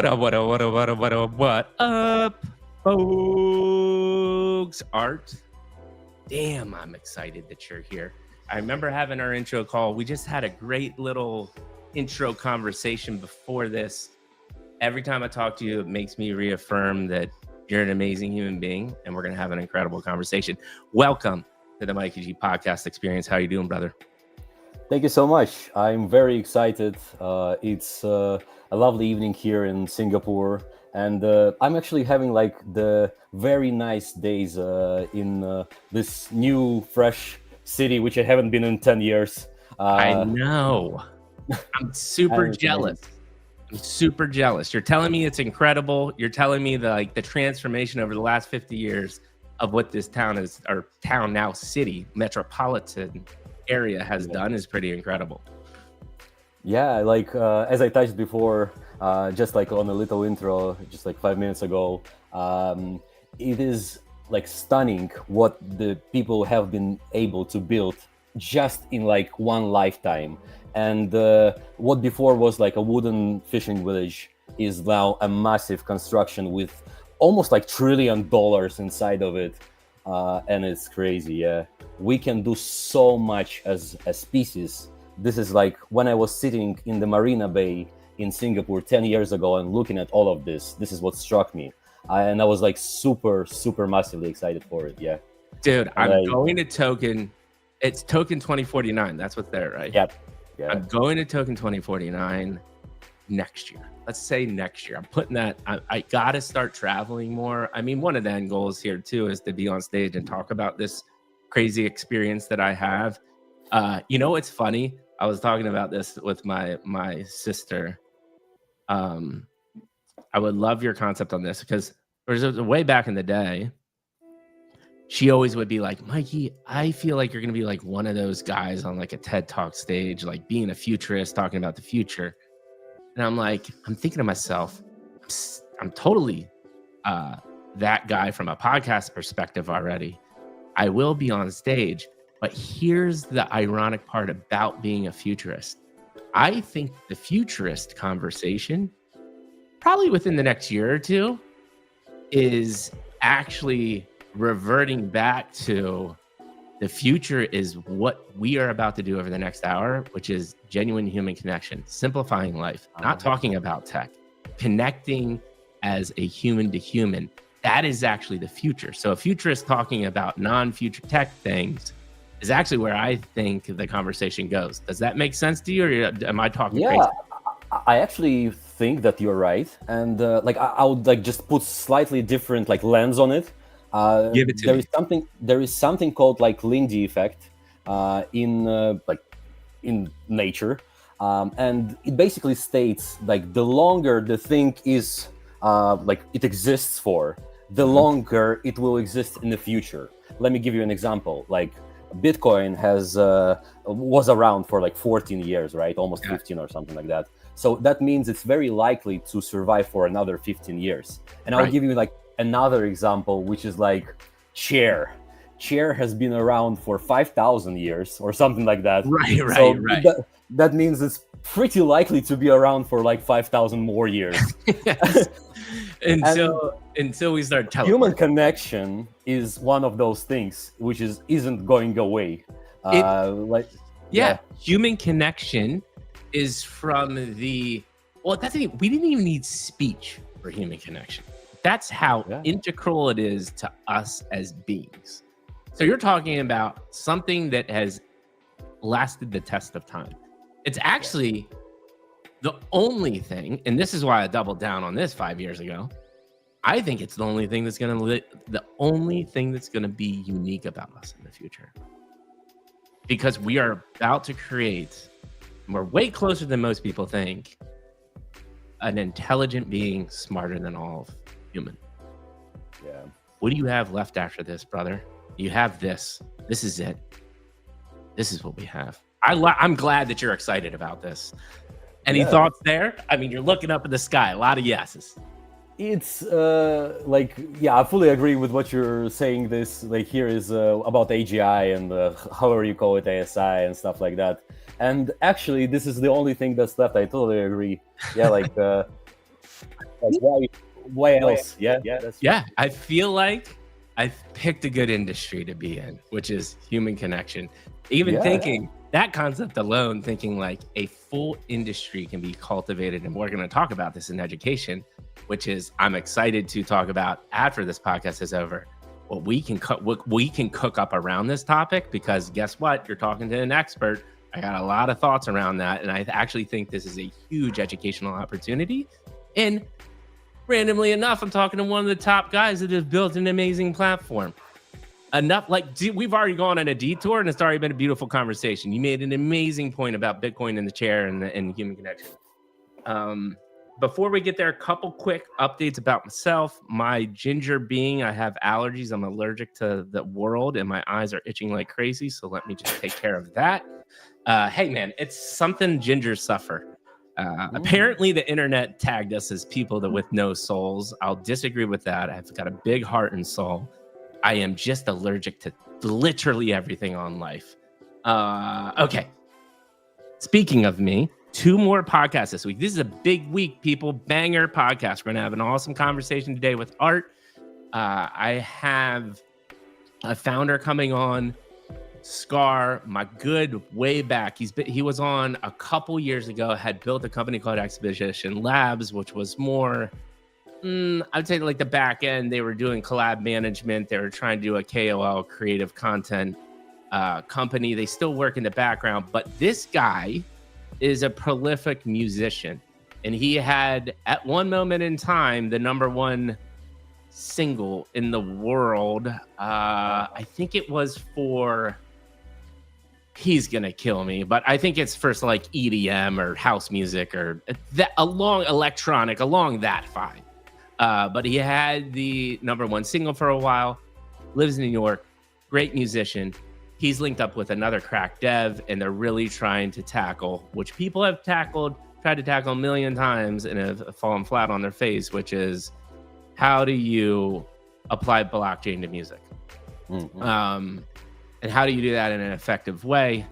What up, folks? Art. Damn, I'm excited that you're here. I remember having our intro call. We just had a great little intro conversation before this. Every time I talk to you, it makes me reaffirm that you're an amazing human being, and we're going to have an incredible conversation. Welcome to the Mikey G Podcast Experience. How you doing, brother? Thank you so much. I'm very excited. It's a lovely evening here in Singapore, and I'm actually having like the very nice days in this new, fresh city, which I haven't been in 10 years. I know. I'm super jealous. I'm super jealous. You're telling me it's incredible. You're telling me the transformation over the last 50 years of what this town is, or town now city, metropolitan area has done is pretty incredible. Yeah, like as I touched before, just like on a little intro, just like 5 minutes ago, it is like stunning what the people have been able to build just in like one lifetime. And what before was like a wooden fishing village is now a massive construction with almost like $1 trillion inside of it. And it's crazy, yeah. We can do so much as a species. This is like when I was sitting in the Marina Bay in Singapore 10 years ago and looking at all of this is what struck me. And I was like super massively excited for it, yeah. Dude, I'm going to Token. It's Token 2049. That's what's there, right? Yeah. I'm going to Token 2049 next year. Let's say next year. I'm putting that, I got to start traveling more. I mean, one of the end goals here too is to be on stage and talk about this crazy experience that I have. You know, it's funny. I was talking about this with my sister. I would love your concept on this because there's a way back in the day, she always would be like, Mikey, I feel like you're going to be like one of those guys on like a TED Talk stage, like being a futurist, talking about the future. And I'm like, I'm thinking to myself, I'm totally that guy from a podcast perspective already. I will be on stage, but here's the ironic part about being a futurist. I think the futurist conversation, probably within the next year or two, is actually reverting back to the future is what we are about to do over the next hour, which is genuine human connection, simplifying life, not talking about tech, connecting as a human to human. That is actually the future. So a futurist talking about non-future tech things is actually where I think the conversation goes. Does that make sense to you, or am I talking crazy? I actually think that you're right. And like I would like just put slightly different like lens on it. Give it to me. There is something called like Lindy effect in nature, and it basically states like the longer the thing is like it exists for, the longer it will exist in the future. Let me give you an example. Like Bitcoin was around for like 14 years, right? Almost 15 or something like that. So that means it's very likely to survive for another 15 years. And I'll give you like another example, which is like chair. Chair has been around for 5,000 years or something like that. Right. That means it's pretty likely to be around for like 5,000 more years. Yes. Until we start teleporting. Human connection is one of those things which isn't going away. Human connection is from we didn't even need speech for human connection. That's how integral it is to us as beings. So you're talking about something that has lasted the test of time. It's actually the only thing, and this is why I doubled down on this 5 years ago. I think it's the only thing that's going to be unique about us in the future. Because we are about to create, and we're way closer than most people think, an intelligent being smarter than all of human. Yeah. What do you have left after this, brother? You have this. This is it. This is what we have. I'm glad that you're excited about this. Any thoughts there? I mean, you're looking up in the sky. A lot of yeses. It's I fully agree with what you're saying. This here is about AGI and however you call it, ASI and stuff like that. And actually, this is the only thing that's left. I totally agree. Yeah, Like why else? Yeah, yeah. I feel like I've picked a good industry to be in, which is human connection. Even thinking that concept alone, thinking like a full industry can be cultivated, and we're going to talk about this in education, which is I'm excited to talk about after this podcast is over. What we can cook up around this topic, because guess what? You're talking to an expert. I got a lot of thoughts around that, and I actually think this is a huge educational opportunity. And randomly enough, I'm talking to one of the top guys that has built an amazing platform. We've already gone on a detour, and it's already been a beautiful conversation. You made an amazing point about Bitcoin in the chair and human connection. Before we get there, a couple quick updates about myself. My ginger being, I have allergies. I'm allergic to the world, and my eyes are itching like crazy. So let me just take care of that. Hey, man, it's something gingers suffer. Apparently, the internet tagged us as people with no souls. I'll disagree with that. I've got a big heart and soul. I am just allergic to literally everything on life. Okay. Speaking of me, 2 more podcasts this week. This is a big week, people. Banger podcast. We're going to have an awesome conversation today with Art. I have a founder coming on, Scar, my good way back. He was on a couple years ago, had built a company called Expedition Labs, which was more, I'd say like the back end. They were doing collab management. They were trying to do a KOL, creative content company. They still work in the background, but this guy is a prolific musician, and he had at one moment in time the #1 single in the world. I think it was for, he's gonna kill me, but I think it's for like EDM or house music or that, along that vibe. But he had the #1 single for a while, lives in New York, great musician. He's linked up with another crack dev, and they're really trying to tackle, which people have tried to tackle a million times and have fallen flat on their face, which is how do you apply blockchain to music? And how do you do that in an effective way?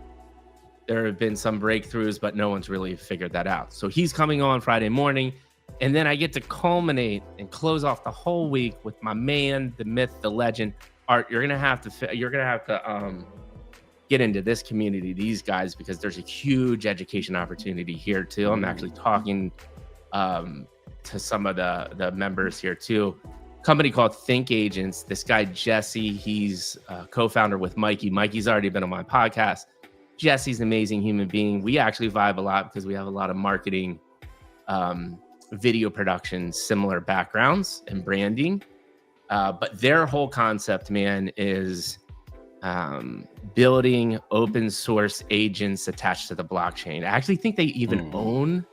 There have been some breakthroughs, but no one's really figured that out. So he's coming on Friday morning, and then I get to culminate and close off the whole week with my man, the myth, the legend, Art. You're gonna have to get into this community, these guys, because there's a huge education opportunity here too. I'm actually talking to some of the members here too. Company called Think Agents. This guy Jesse, he's co-founder with Mikey. Mikey's already been on my podcast. Jesse's an amazing human being. We actually vibe a lot because we have a lot of marketing, video production, similar backgrounds and branding. But their whole concept, man, is building open source agents attached to the blockchain. I actually think they even own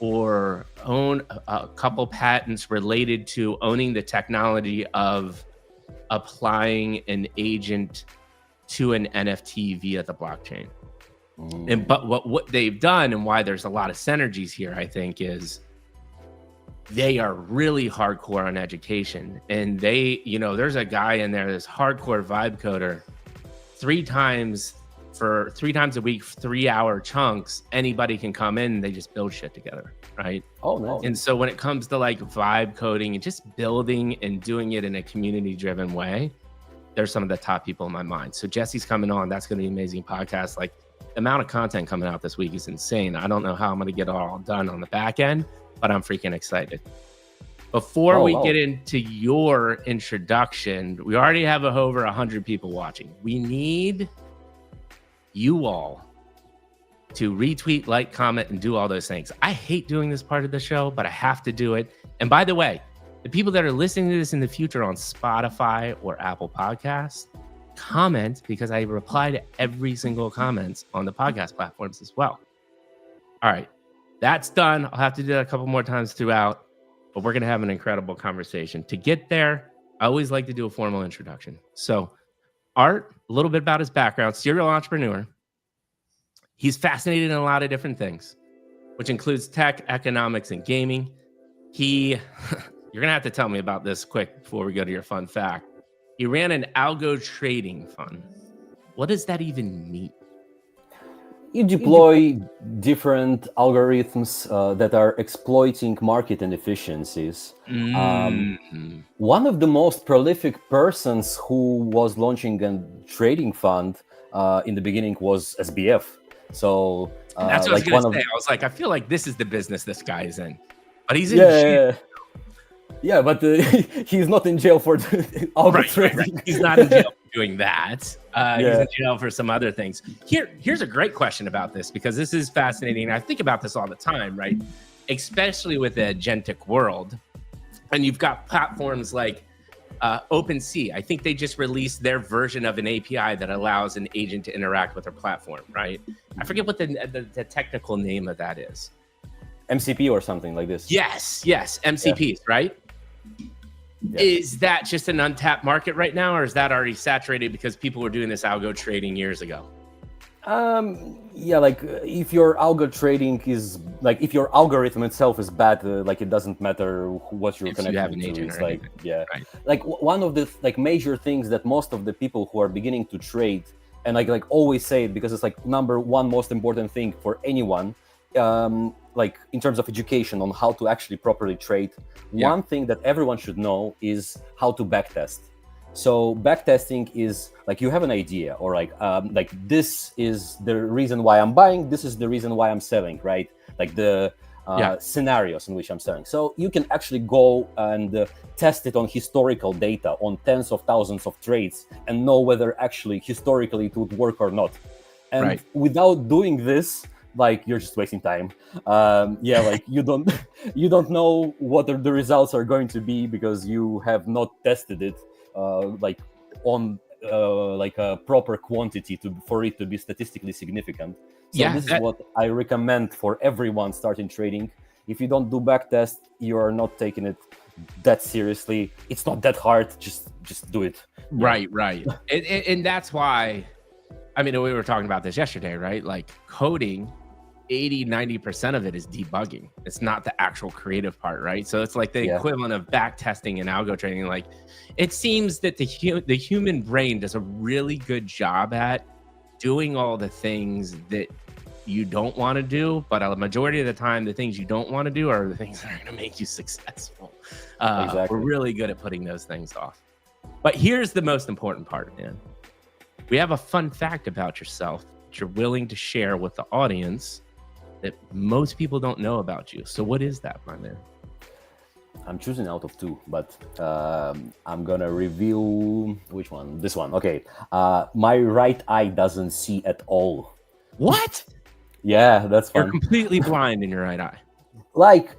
a couple patents related to owning the technology of applying an agent to an NFT via the blockchain. But what they've done, and why there's a lot of synergies here, I think, is they are really hardcore on education. And there's a guy in there, this hardcore vibe coder, 3 times a week, 3-hour chunks. Anybody can come in and they just build shit together, right? Oh, nice. And so when it comes to like vibe coding and just building and doing it in a community driven way, there's some of the top people in my mind. So Jesse's coming on. That's going to be an amazing podcast. Like, the amount of content coming out this week is insane. I don't know how I'm going to get it all done on the back end, but I'm freaking excited. Before we get into your introduction, we already have over 100 people watching. We need you all to retweet, like, comment, and do all those things. I hate doing this part of the show, but I have to do it. And by the way, the people that are listening to this in the future on Spotify or Apple Podcasts, comment, because I reply to every single comment on the podcast platforms as well. All right, that's done. I'll have to do that a couple more times throughout, but we're going to have an incredible conversation. To get there, I always like to do a formal introduction. So Art, a little bit about his background, serial entrepreneur. He's fascinated in a lot of different things, which includes tech, economics, and gaming. You're going to have to tell me about this quick before we go to your fun fact. He ran an algo trading fund. What does that even mean? You deploy different algorithms that are exploiting market inefficiencies. One of the most prolific persons who was launching a trading fund in the beginning was SBF. So that's what like I was going one to of say. I was like, I feel like this is the business this guy is in, but he's in yeah, jail. yeah, but he's not in jail for the algo trading. He's not in jail for doing that. He's Yeah. in jail for some other things. Here's a great question about this, because this is fascinating. I think about this all the time, right? Especially with the agentic world. And you've got platforms like OpenSea. I think they just released their version of an API that allows an agent to interact with their platform, right? I forget what the technical name of that is. MCP or something like this. Yes, MCPs, right? Yeah. Is that just an untapped market right now, or is that already saturated because people were doing this algo trading years ago? Yeah, like if your algo trading is like if your algorithm itself is bad, like it doesn't matter what you're connecting to. It's like right. Like one of the like major things that most of the people who are beginning to trade, and like always say it because it's like number one most important thing for anyone. Like in terms of education on how to actually properly trade, one thing that everyone should know is how to backtest. So backtesting is like you have an idea, or like this is the reason why I'm buying, this is the reason why I'm selling, right? Like the scenarios in which I'm selling. So you can actually go and test it on historical data, on tens of thousands of trades, and know whether actually historically it would work or not. And without doing this, like you're just wasting time. Like you don't know what the results are going to be because you have not tested it like on like a proper quantity for it to be statistically significant. So this is what I recommend for everyone starting trading. If you don't do backtest, you are not taking it that seriously. It's not that hard. Just do it. Right. And that's why, I mean, we were talking about this yesterday, right? Like coding, 80-90% of it is debugging. It's not the actual creative part, right? So it's like the equivalent of back testing and algo trading. Like it seems that the human brain does a really good job at doing all the things that you don't want to do, but a majority of the time the things you don't want to do are the things that are going to make you successful. We're really good at putting those things off. But here's the most important part, man. We have a fun fact about yourself that you're willing to share with the audience that most people don't know about you. So what is that, my man? I'm choosing out of two, but I'm gonna reveal which one. This one. Okay. My right eye doesn't see at all. What? Yeah, that's fun. You're completely blind in your right eye. Like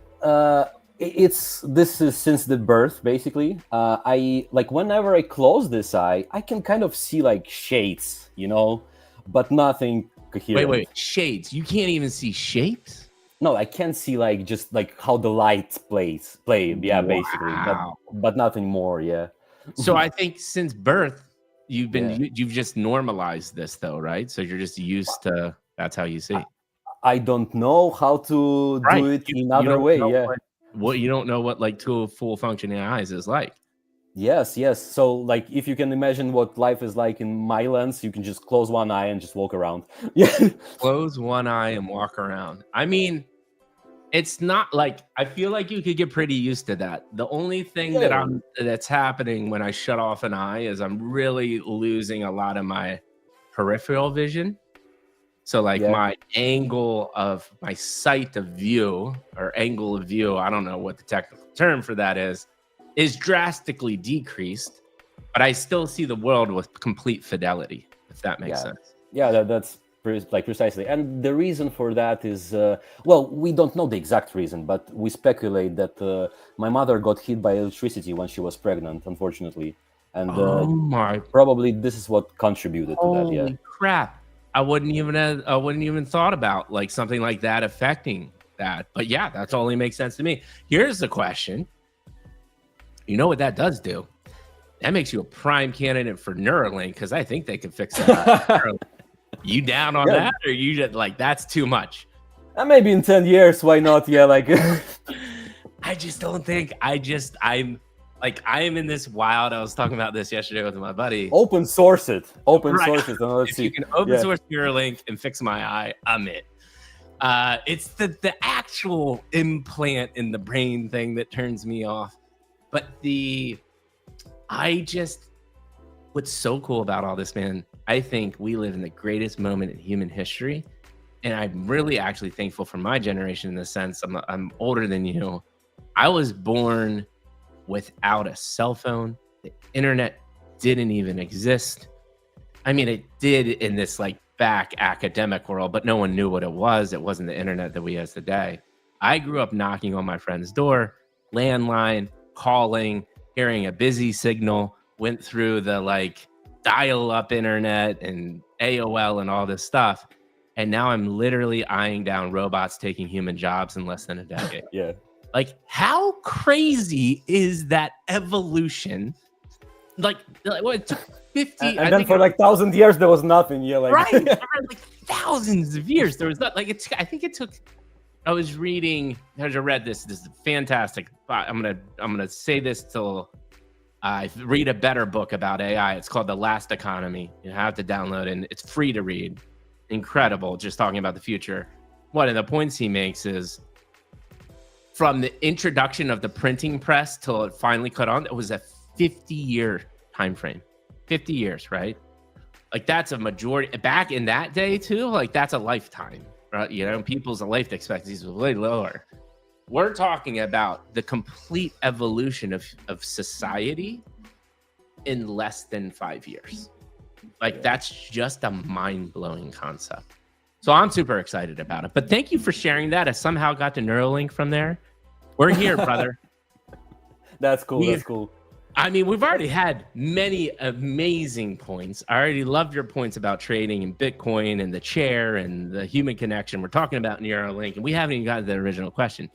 this is since the birth, basically. I like whenever I close this eye, I can kind of see like shades, but nothing coherent. Wait, shades? You can't even see shapes? No, I can see like just like how the light play. Yeah, basically, but nothing more. Yeah. So I think since birth, you've just normalized this, though, right? So you're just used to that's how you see. I don't know how to do it in another way. Yeah. You don't know what like two full functioning eyes is like. Yes. So like if you can imagine what life is like in my lens, you can just close one eye and just walk around. Yeah. Close one eye and walk around. I mean, it's not like I feel like you could get pretty used to that. The only thing that's happening when I shut off an eye is I'm really losing a lot of my peripheral vision. So like my angle of my sight of view or angle of view, I don't know what the technical term for that is drastically decreased, but I still see the world with complete fidelity, if that makes sense. Yeah, that's precisely. And the reason for that is, we don't know the exact reason, but we speculate that my mother got hit by electricity when she was pregnant, unfortunately. And probably this is what contributed to that. Yeah. Holy crap. I wouldn't even thought about like something like that affecting that. But yeah, that totally makes sense to me. Here's the question. You know what that does do? That makes you a prime candidate for Neuralink, because I think they can fix that. You down on that, or you just like that's too much? Maybe in 10 years, why not? Yeah, like I just don't think I'm Like I am in this wild. I was talking about this yesterday with my buddy. Open source it. Open Right. source it. And let's If see. you can open source Neuralink and fix my eye, I'm it. It's the actual implant in the brain thing that turns me off. But what's so cool about all this, man, I think we live in the greatest moment in human history. And I'm really actually thankful for my generation in the sense I'm older than you. I was born without a cell phone. The internet didn't even exist. I mean, it did in this like back academic world, but no one knew what it was. It wasn't the internet that we have today. I grew up knocking on my friend's door, landline, calling, hearing a busy signal, went through the like dial-up internet and AOL and all this stuff. And now I'm literally eyeing down robots taking human jobs in less than a decade. Yeah. Like, how crazy is that evolution? Like what, it took 50. And then for like 1,000 years, there was nothing. Yeah, like right. Like thousands of years. There was not like I think it took. I was reading. I read this. This is fantastic. I'm gonna say this till I read a better book about AI. It's called The Last Economy. You have to download it, and it's free to read. Incredible. Just talking about the future. One of the points he makes is from the introduction of the printing press till it finally caught on, it was a 50-year time frame. 50 years, right? Like that's a majority back in that day too. Like that's a lifetime, right? You know, people's life expectancies was way lower. We're talking about the complete evolution of society in less than 5 years. Like that's just a mind-blowing concept. So I'm super excited about it. But thank you for sharing that. I somehow got to Neuralink from there. We're here, brother. That's cool. That's cool. I mean, we've already had many amazing points. I already loved your points about trading and Bitcoin and the chair and the human connection. We're talking about Neuralink, and we haven't even gotten to the original question.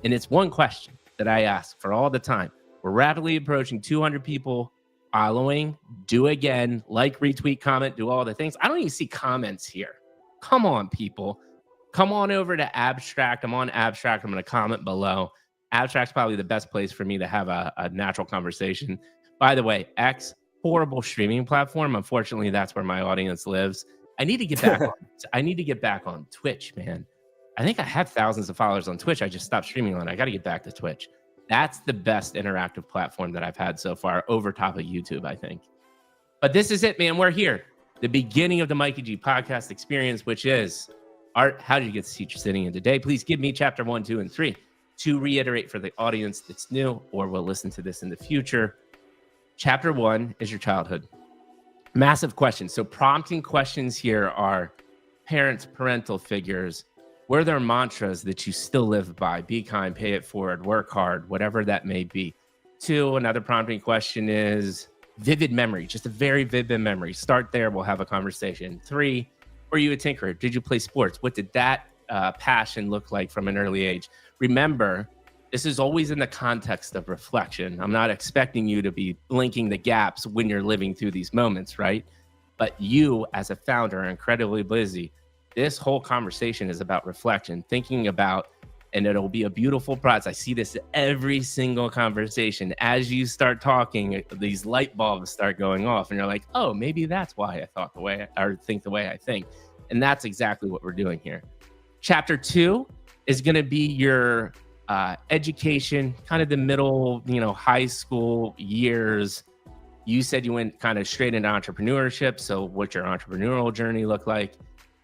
And it's one question that I ask for all the time. We're rapidly approaching 200 people following. Do again, like, retweet, comment, do all the things. I don't even see comments here. Come on, people. Come on over to Abstract. I'm on Abstract. I'm going to comment below. Abstract's probably the best place for me to have a natural conversation. By the way, X, horrible streaming platform. Unfortunately, that's where my audience lives. I need to get back on. I need to get back on Twitch, man. I think I have thousands of followers on Twitch. I just stopped streaming on it. I got to get back to Twitch. That's the best interactive platform that I've had so far, over top of YouTube, I think. But this is it, man. We're here. The beginning of the Mikey G podcast experience, which is, Art, how did you get the seat you're sitting in today? Please give me chapter 1, 2, and 3. To reiterate for the audience that's new or will listen to this in the future, chapter 1 is your childhood. Massive questions. So prompting questions here are parents, parental figures. Were there mantras that you still live by? Be kind, pay it forward, work hard, whatever that may be. 2, another prompting question is vivid memory, just a very vivid memory. Start there. We'll have a conversation. 3, were you a tinkerer? Did you play sports? What did that passion look like from an early age? Remember, this is always in the context of reflection. I'm not expecting you to be blinking the gaps when you're living through these moments, right? But you, as a founder, are incredibly busy. This whole conversation is about reflection, thinking about, and it'll be a beautiful process. I see this every single conversation. As you start talking, these light bulbs start going off, and you're like, oh, maybe that's why I thought the way or think the way I think. And that's exactly what we're doing here. Chapter 2 is going to be your education, kind of the middle, high school years. You said you went kind of straight into entrepreneurship. So what's your entrepreneurial journey look like?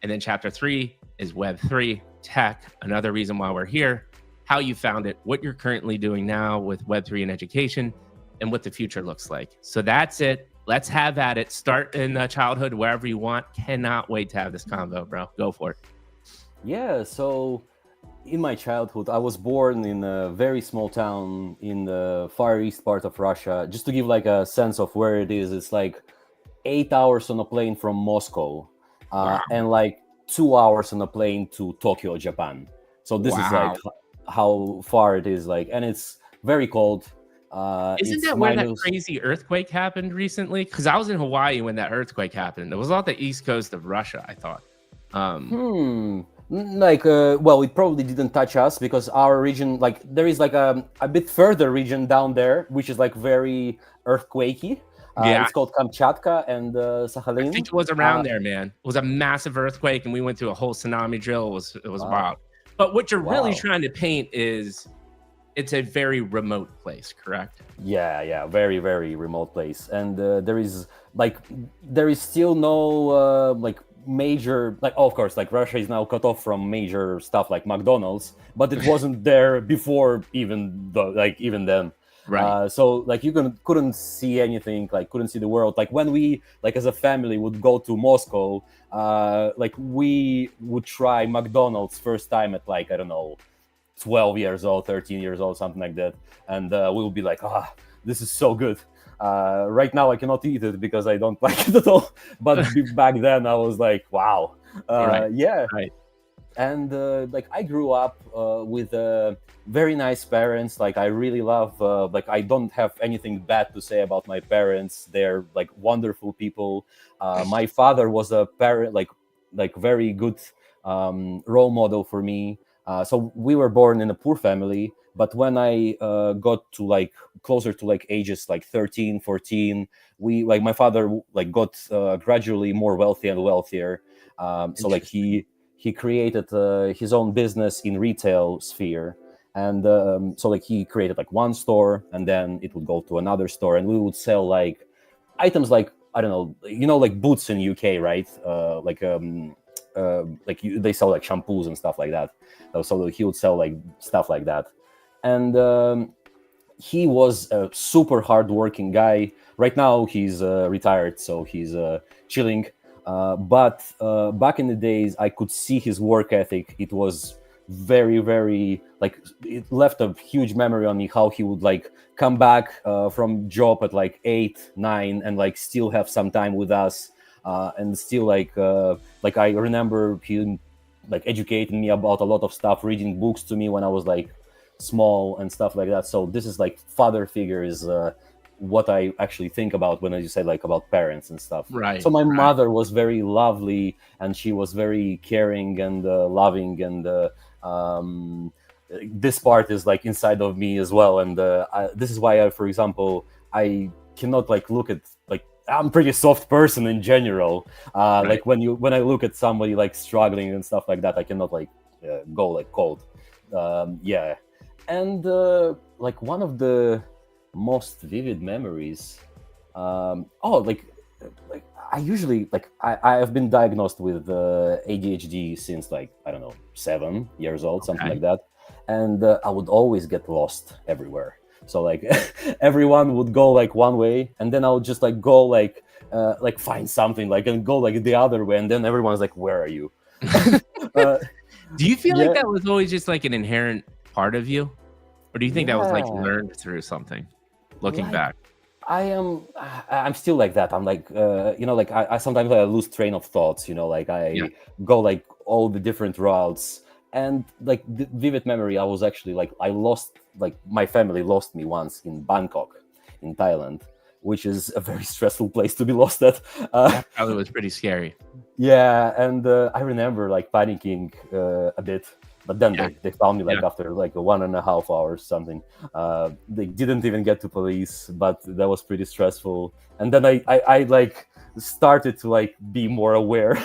And then chapter 3 is Web3, tech, another reason why we're here, how you found it, what you're currently doing now with Web3 and education, and what the future looks like. So that's it. Let's have at it. Start in childhood, wherever you want. Cannot wait to have this convo, bro. Go for it. Yeah, so in my childhood, I was born in a very small town in the far east part of Russia. Just to give like a sense of where it is, it's like 8 hours on a plane from Moscow, and like 2 hours on a plane to Tokyo, Japan. So this is like how far it is, like, and it's very cold. Isn't that where that crazy earthquake happened recently? Because I was in Hawaii when that earthquake happened. It was off the east coast of Russia, I thought. Like, well, it probably didn't touch us because our region, like, there is like a bit further region down there, which is like very earthquakey. Yeah, It's called Kamchatka and I think Sakhalin. it was around there, man. It was a massive earthquake, and we went through a whole tsunami drill. It was Wow. wild. But what you're really Wow. trying to paint is it's a very remote place, correct? Yeah, very, very remote place, and there is still no like major, like, of course, like Russia is now cut off from major stuff like McDonald's, but it wasn't there before even though, like, even then. Right. So like couldn't see anything, like couldn't see the world. Like when we, like, as a family would go to Moscow, like we would try McDonald's first time at, like, I don't know, 12 years old, 13 years old, something like that, and we will be like, this is so good. Right now I cannot eat it because I don't like it at all, but back then I was like, wow. Right. Yeah. Right. And like I grew up with very nice parents. Like I really love, like, I don't have anything bad to say about my parents. They're like wonderful people. My father was a parent, like very good role model for me. So we were born in a poor family, but when I got to like closer to like ages like 13, 14, we, like, my father like got gradually more wealthy and wealthier. So like he created his own business in retail sphere, and so like he created like one store, and then it would go to another store, and we would sell like items like, I don't know, like Boots in UK, right? They sell like shampoos and stuff like that. So he would sell like stuff like that, and he was a super hardworking guy. Right now he's retired, so he's chilling. But back in the days, I could see his work ethic. It was very, very, like, it left a huge memory on me. How he would like come back from job at like 8, 9, and like still have some time with us, and still like I remember him like educating me about a lot of stuff, reading books to me when I was like small and stuff like that. So this is like father figure is what I actually think about when I say like about parents and stuff. Right. So my Right. mother was very lovely, and she was very caring and loving, and this part is like inside of me as well. And this is why for example, I cannot like look at, like, I'm a pretty soft person in general. Right. Like when I look at somebody like struggling and stuff like that, I cannot like go like cold. Yeah, and like one of the most vivid memories. Like I usually like I have been diagnosed with ADHD since like, I don't know, 7 years old, something Okay. like that, and I would always get lost everywhere. So like everyone would go like one way, and then I would just like go like find something like and go like the other way, and then everyone's like, "Where are you?" uh, Do you feel like yeah, that was always just like an inherent part of you? Or do you think that was like yeah. learned through something looking Like back? I'm still like that. I'm like like I sometimes I lose train of thoughts, like Yeah. I go like all the different routes, and like the vivid memory, I was actually like I lost, like my family lost me once in Bangkok in Thailand, which is a very stressful place to be lost at. That probably was pretty scary. Yeah, and I remember like panicking a bit, but then Yeah. they found me Yeah. like after like 1.5 hours something. They didn't even get to police, but that was pretty stressful. And then I like started to like be more aware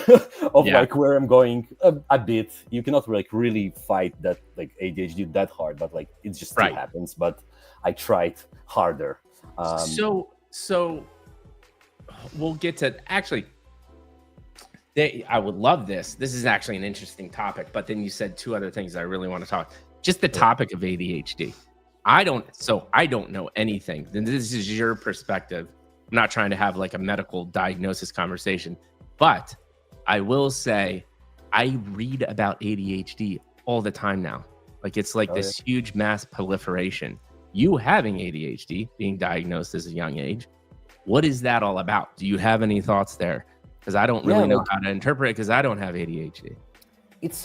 of Yeah. like where I'm going a bit. You cannot like really fight that like ADHD that hard, but like it just still Right. happens. But I tried harder. So we'll get to actually I would love this. This is actually an interesting topic, but then you said two other things I really want to talk. Just the topic of ADHD. I don't know anything. Then this is your perspective. I'm not trying to have like a medical diagnosis conversation, but I will say I read about ADHD all the time now. Like it's like Oh, this huge mass proliferation. You having ADHD, being diagnosed as a young age, what is that all about? Do you have any thoughts there? Because I don't really know like how to interpret it because I don't have ADHD. it's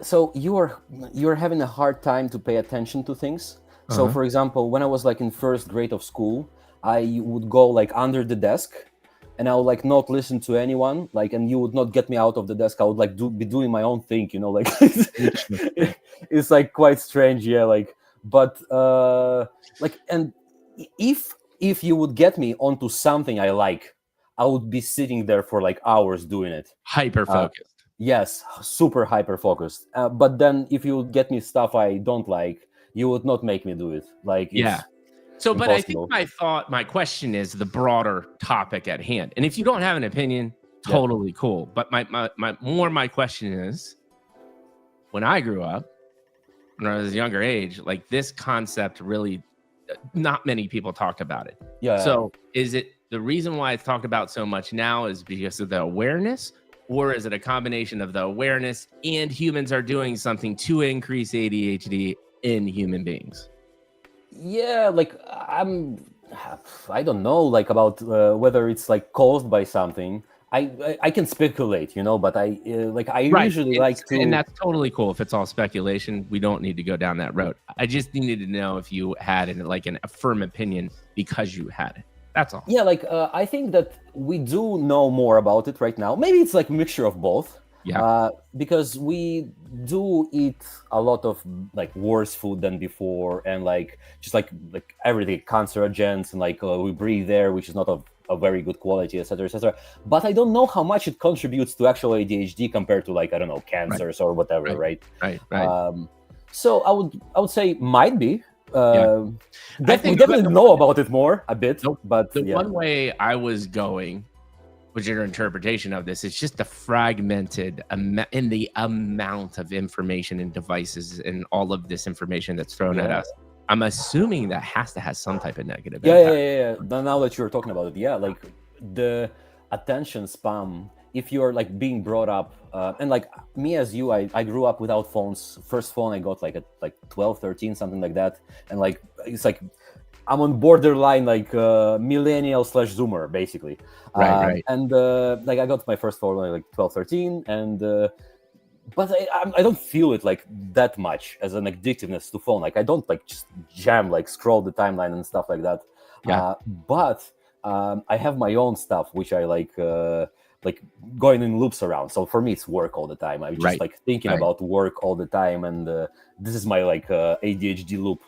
so you're having a hard time to pay attention to things. So Uh-huh. for example, when I was like in first grade of school, I would go like under the desk, and I would like not listen to anyone, like, and you would not get me out of the desk. I would like be doing my own thing, like it's like quite strange, yeah. Like, but like, and if you would get me onto something I like, I would be sitting there for like hours doing it. Hyper focused. Yes, super hyper focused. But then if you would get me stuff I don't like, you would not make me do it. Like, yeah. So, but impossible. I think my question is the broader topic at hand. And if you don't have an opinion, totally cool. But my question is, when I grew up, when I was a younger age, like this concept really, not many people talked about it. Yeah. So is it the reason why it's talked about so much now is because of the awareness, or is it a combination of the awareness and humans are doing something to increase ADHD in human beings? Yeah, like I don't know, like about whether it's like caused by something. I can speculate, but I usually like to, and that's totally cool. If it's all speculation, we don't need to go down that road. I just needed to know if you had a firm opinion because you had it. That's all. Yeah, like I think that we do know more about it right now. Maybe it's like a mixture of both. Yeah. Because we do eat a lot of like worse food than before, and like just like everything cancerogens, and like we breathe air which is not of a very good quality, etc., etc. But I don't know how much it contributes to actual ADHD compared to like, I don't know, cancers or whatever, right? So I would say might be. Definitely know about it more a bit. But the one way I was going, with your interpretation of this, it's just the fragmented in the amount of information and devices and all of this information that's thrown at us. I'm assuming that has to have some type of negative impact. Yeah. Now that you're talking about it, like the attention span, if you're like being brought up, and like me as you, I grew up without phones. First phone I got like at like 12, 13, something like that. And like, it's like, I'm on borderline like millennial / Zoomer, basically. Right. And like I got my first phone like 12, 13, and but I don't feel it like that much as an addictiveness to phone. Like I don't like just jam, like scroll the timeline and stuff like that. But I have my own stuff which I like going in loops around. So for me, it's work all the time. I'm just like thinking about work all the time, and this is my like ADHD loop.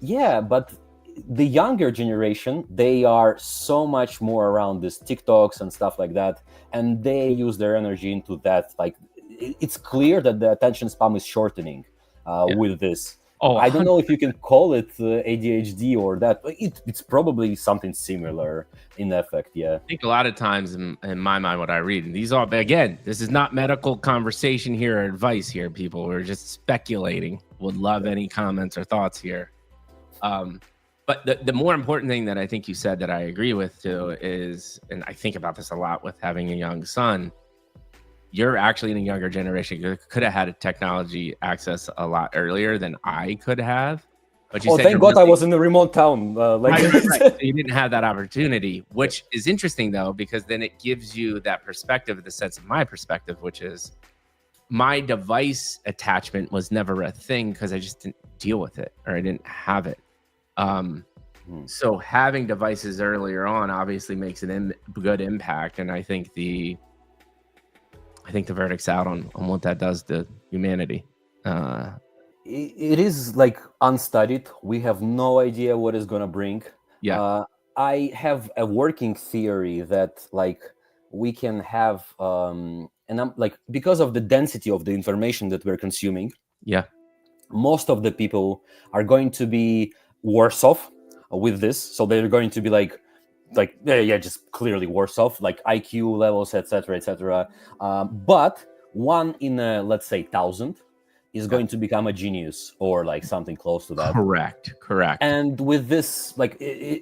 Yeah, but the younger generation, they are so much more around this TikToks and stuff like that, and they use their energy into that. Like, it's clear that the attention span is shortening with this. I don't know if you can call it ADHD or that. It's probably something similar in effect. Yeah, I think a lot of times in my mind, what I read, and these all, again, this is not medical conversation here or advice here, people. We're just speculating. Would love any comments or thoughts here. But the more important thing that I think you said that I agree with too is, and I think about this a lot with having a young son, you're actually in a younger generation. You could have had a technology access a lot earlier than I could have. But you said, thank God I was in a remote town. Right. So you didn't have that opportunity, which is interesting though, because then it gives you that perspective, the sense of my perspective, which is my device attachment was never a thing because I just didn't deal with it, or I didn't have it. So having devices earlier on obviously makes a good impact, and I think the verdict's out on what that does to humanity. It is like unstudied. We have no idea what it's gonna bring. I have a working theory that like we can have, and I'm like, because of the density of the information that we're consuming, most of the people are going to be worse off with this. So they're going to be like just clearly worse off, like IQ levels, etc. But one in let's say 1,000 is going to become a genius, or like something close to that. Correct. And with this, like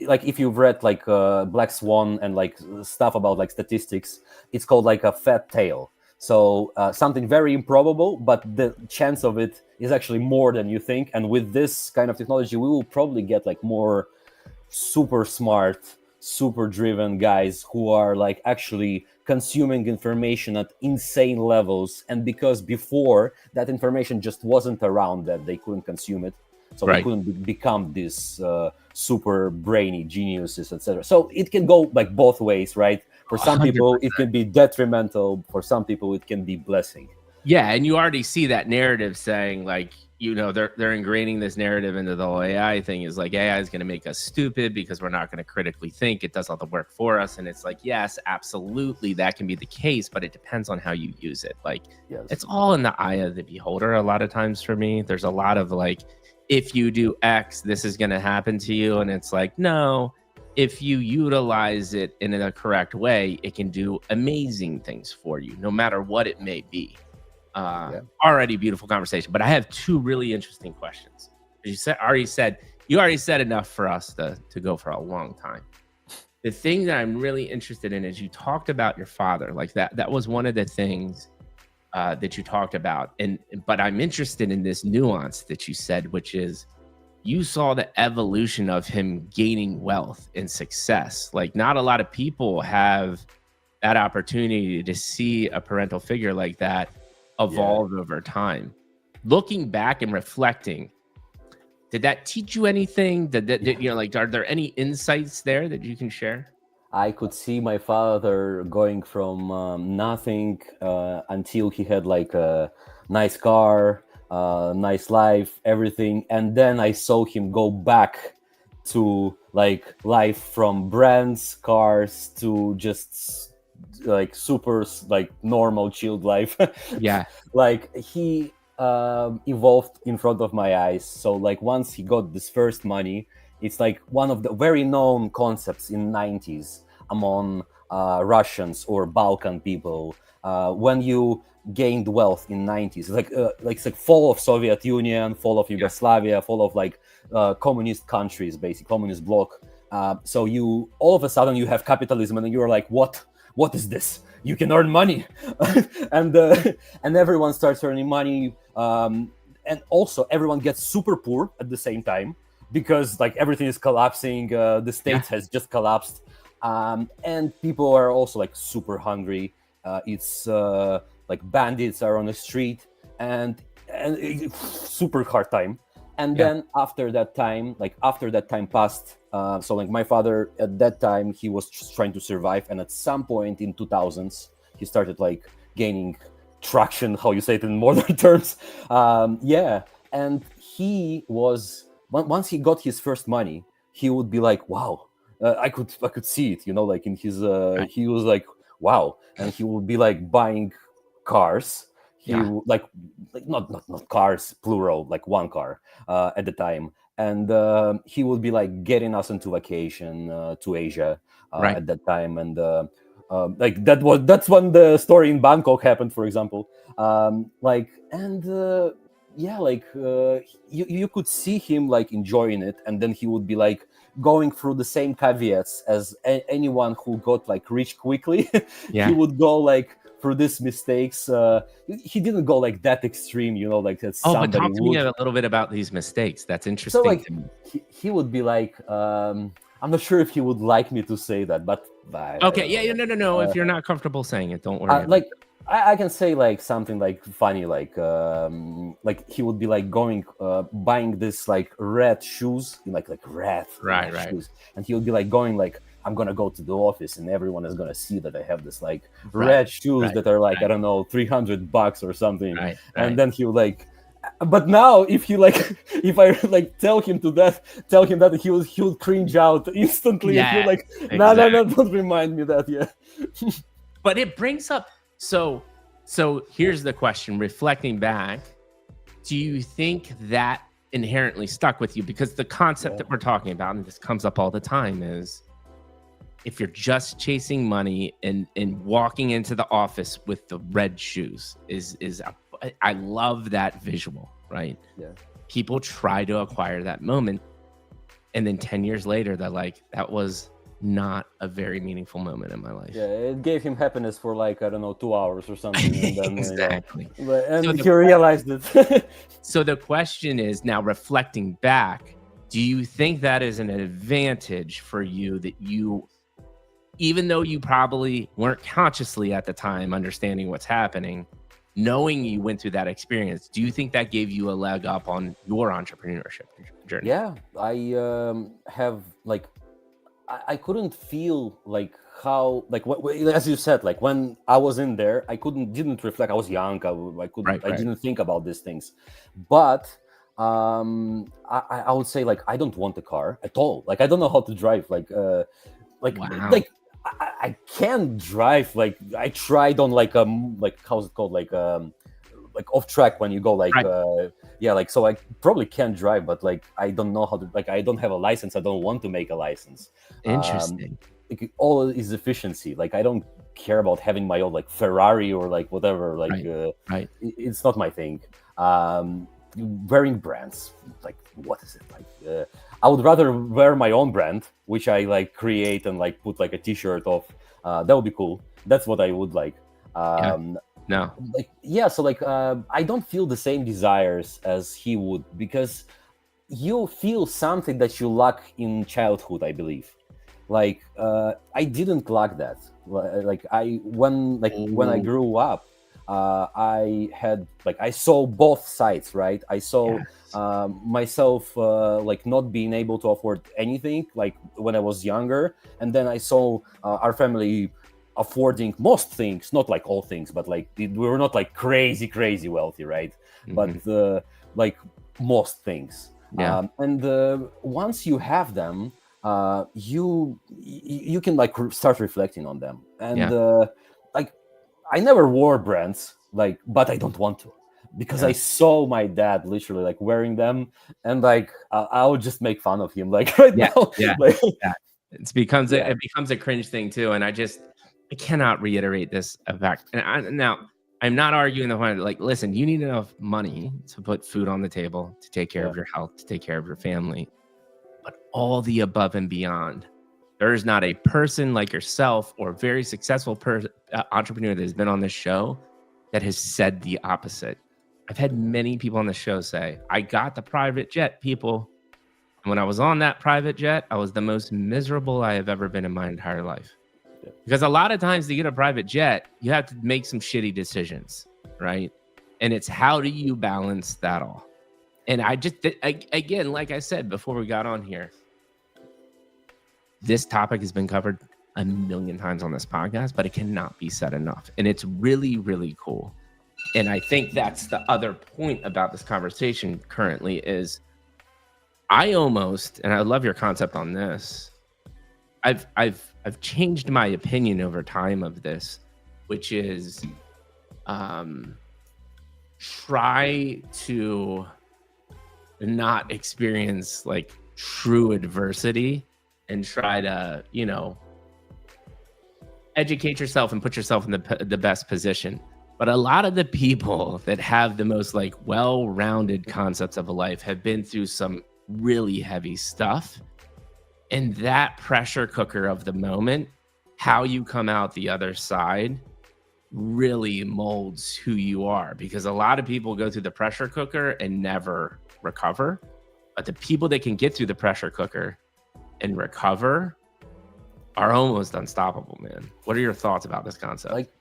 like if you've read like Black Swan and like stuff about like statistics, it's called like a fat tail. So something very improbable, but the chance of it is actually more than you think. And with this kind of technology, we will probably get like more super smart, super driven guys who are like actually consuming information at insane levels. And because before that information just wasn't around, that they couldn't consume it, so they Right. couldn't become these super brainy geniuses, etc. So it can go like both ways, right? For some people 100%. it can be detrimental, for some people it can be blessing. Yeah, and you already see that narrative saying like, they're ingraining this narrative into the whole AI thing is like AI is going to make us stupid because we're not going to critically think. It does all the work for us, and it's like, yes, absolutely, that can be the case, but it depends on how you use it. Like, Yes. it's all in the eye of the beholder. A lot of times for me, there's a lot of like, if you do X, this is going to happen to you, and it's like, no. If you utilize it in a correct way, it can do amazing things for you, no matter what it may be. Already beautiful conversation, but I have two really interesting questions. You already said enough for us to go for a long time. The thing that I'm really interested in is you talked about your father, like that was one of the things that you talked about, but I'm interested in this nuance that you said, which is you saw the evolution of him gaining wealth and success. Like, not a lot of people have that opportunity to see a parental figure like that evolve over time. Looking back and reflecting, did that teach you anything? Like, are there any insights there that you can share? I could see my father going from nothing until he had like a nice car, nice life, everything, and then I saw him go back to like life from brands, cars to just like super like normal chilled life. Yeah. Like he evolved in front of my eyes. So like once he got this first money, it's like one of the very known concepts in 90s among Russians or Balkan people. When you gained wealth in 90s, like it's like fall of Soviet Union, fall of Yugoslavia, fall of like communist countries, basically communist bloc. So you all of a sudden you have capitalism, and you're like, what is this? You can earn money, and everyone starts earning money, and also everyone gets super poor at the same time because like everything is collapsing. The state has just collapsed, and people are also like super hungry. It's like bandits are on the street, and super hard time. And then after that time passed, so like my father at that time, he was just trying to survive, and at some point in 2000s he started like gaining traction, how you say it in modern terms. And he was, once he got his first money, he would be like, wow, I could see it, like in his he was like, wow. And he would be like buying cars. He like not cars plural, like one car at the time, and he would be like getting us into vacation to Asia at that time, and like that's when the story in Bangkok happened, for example. You could see him like enjoying it, and then he would be like going through the same caveats as anyone who got like rich quickly. He would go like through these mistakes. He didn't go like that extreme, like that. But talk to me a little bit about these mistakes. That's interesting. So like he would be like, I'm not sure if he would like me to say that, but okay, no. If you're not comfortable saying it, don't worry. Like I can say like something like funny, like he would be like going buying this like red shoes, like red shoes, and he would be like going like, I'm gonna go to the office and everyone is gonna see that I have this like red shoes that are like I don't know, $300 or something, and then he would like. But now, if you like, if I like tell him that he would cringe out instantly. Yeah, and like, no, don't remind me that. But it brings up. So here's the question. Reflecting back, do you think that inherently stuck with you? Because the concept that we're talking about, and this comes up all the time, is if you're just chasing money and walking into the office with the red shoes I love that visual, right? Yeah. People try to acquire that moment, and then 10 years later, they're like, that was not a very meaningful moment in my life. Yeah, it gave him happiness for like, I don't know, 2 hours or something. And then, exactly. And he realized it. So the question is, now reflecting back, do you think that is an advantage for you, that you, even though you probably weren't consciously at the time understanding what's happening, knowing you went through that experience, do you think that gave you a leg up on your entrepreneurship journey? Yeah, I have like I couldn't feel like how like as you said, like when I was in there, I didn't reflect. I was young. I Right. didn't think about these things, but I would say like I don't want a car at all. Like I don't know how to drive. Like Wow. like I can't drive. Like I tried on like how's it called like off track when you go like Right. yeah, like so I probably can't drive, but like I don't know how to, like I don't have a license, I don't want to make a license. um Interesting. like, all is efficiency. Like I don't care about having my own like Ferrari or like whatever, like Right. Right. it's not my thing. Wearing brands, like what is it like I would rather wear my own brand, which I like create and like put like a t-shirt of. That would be cool. That's what I would like. Yeah. um No. like yeah, so like I don't feel the same desires as he would, because you feel something that you lack in childhood, I believe. Like I didn't lack that. Like when I Oh, grew up, I had like I saw both sides, right? I saw yes. myself like not being able to afford anything like when I was younger, and then I saw our family affording most things, not like all things, but like we were not like crazy wealthy, right? But Mhm. like most things. Yeah. And once you have them, you can like start reflecting on them. And Yeah. like I never wore brands, like, but I don't want to, because I Yeah. saw my dad literally like wearing them, and like I would just make fun of him, like right Yeah. now, Yeah. like Yeah. Becomes yeah, it becomes a cringe thing too, and I cannot reiterate this fact. Now I'm not arguing the point. Like, listen, you need enough money to put food on the table, to take care yeah, of your health, to take care of your family, but all the above and beyond. There is not a person like yourself or very successful entrepreneur that has been on this show that has said the opposite. I've had many people on the show say, "I got the private jet, people." And when I was on that private jet, I was the most miserable I have ever been in my entire life. yeah. Because a lot of times to get a private jet, you have to make some shitty decisions, right? And it's how do you balance that all? And again, like I said before we got on here, this topic has been covered a million times on this podcast, but it cannot be said enough. And it's really, really cool. And I think that's the other point about this conversation currently is I almost, and I love your concept on this. I've changed my opinion over time of this, which is try to not experience like true adversity and try to, educate yourself and put yourself in the best position. But a lot of the people that have the most like well-rounded concepts of a life have been through some really heavy stuff. And that pressure cooker of the moment, how you come out the other side really molds who you are, because a lot of people go through the pressure cooker and never recover. But the people that can get through the pressure cooker and recover are almost unstoppable, man. What are your thoughts about this concept? Like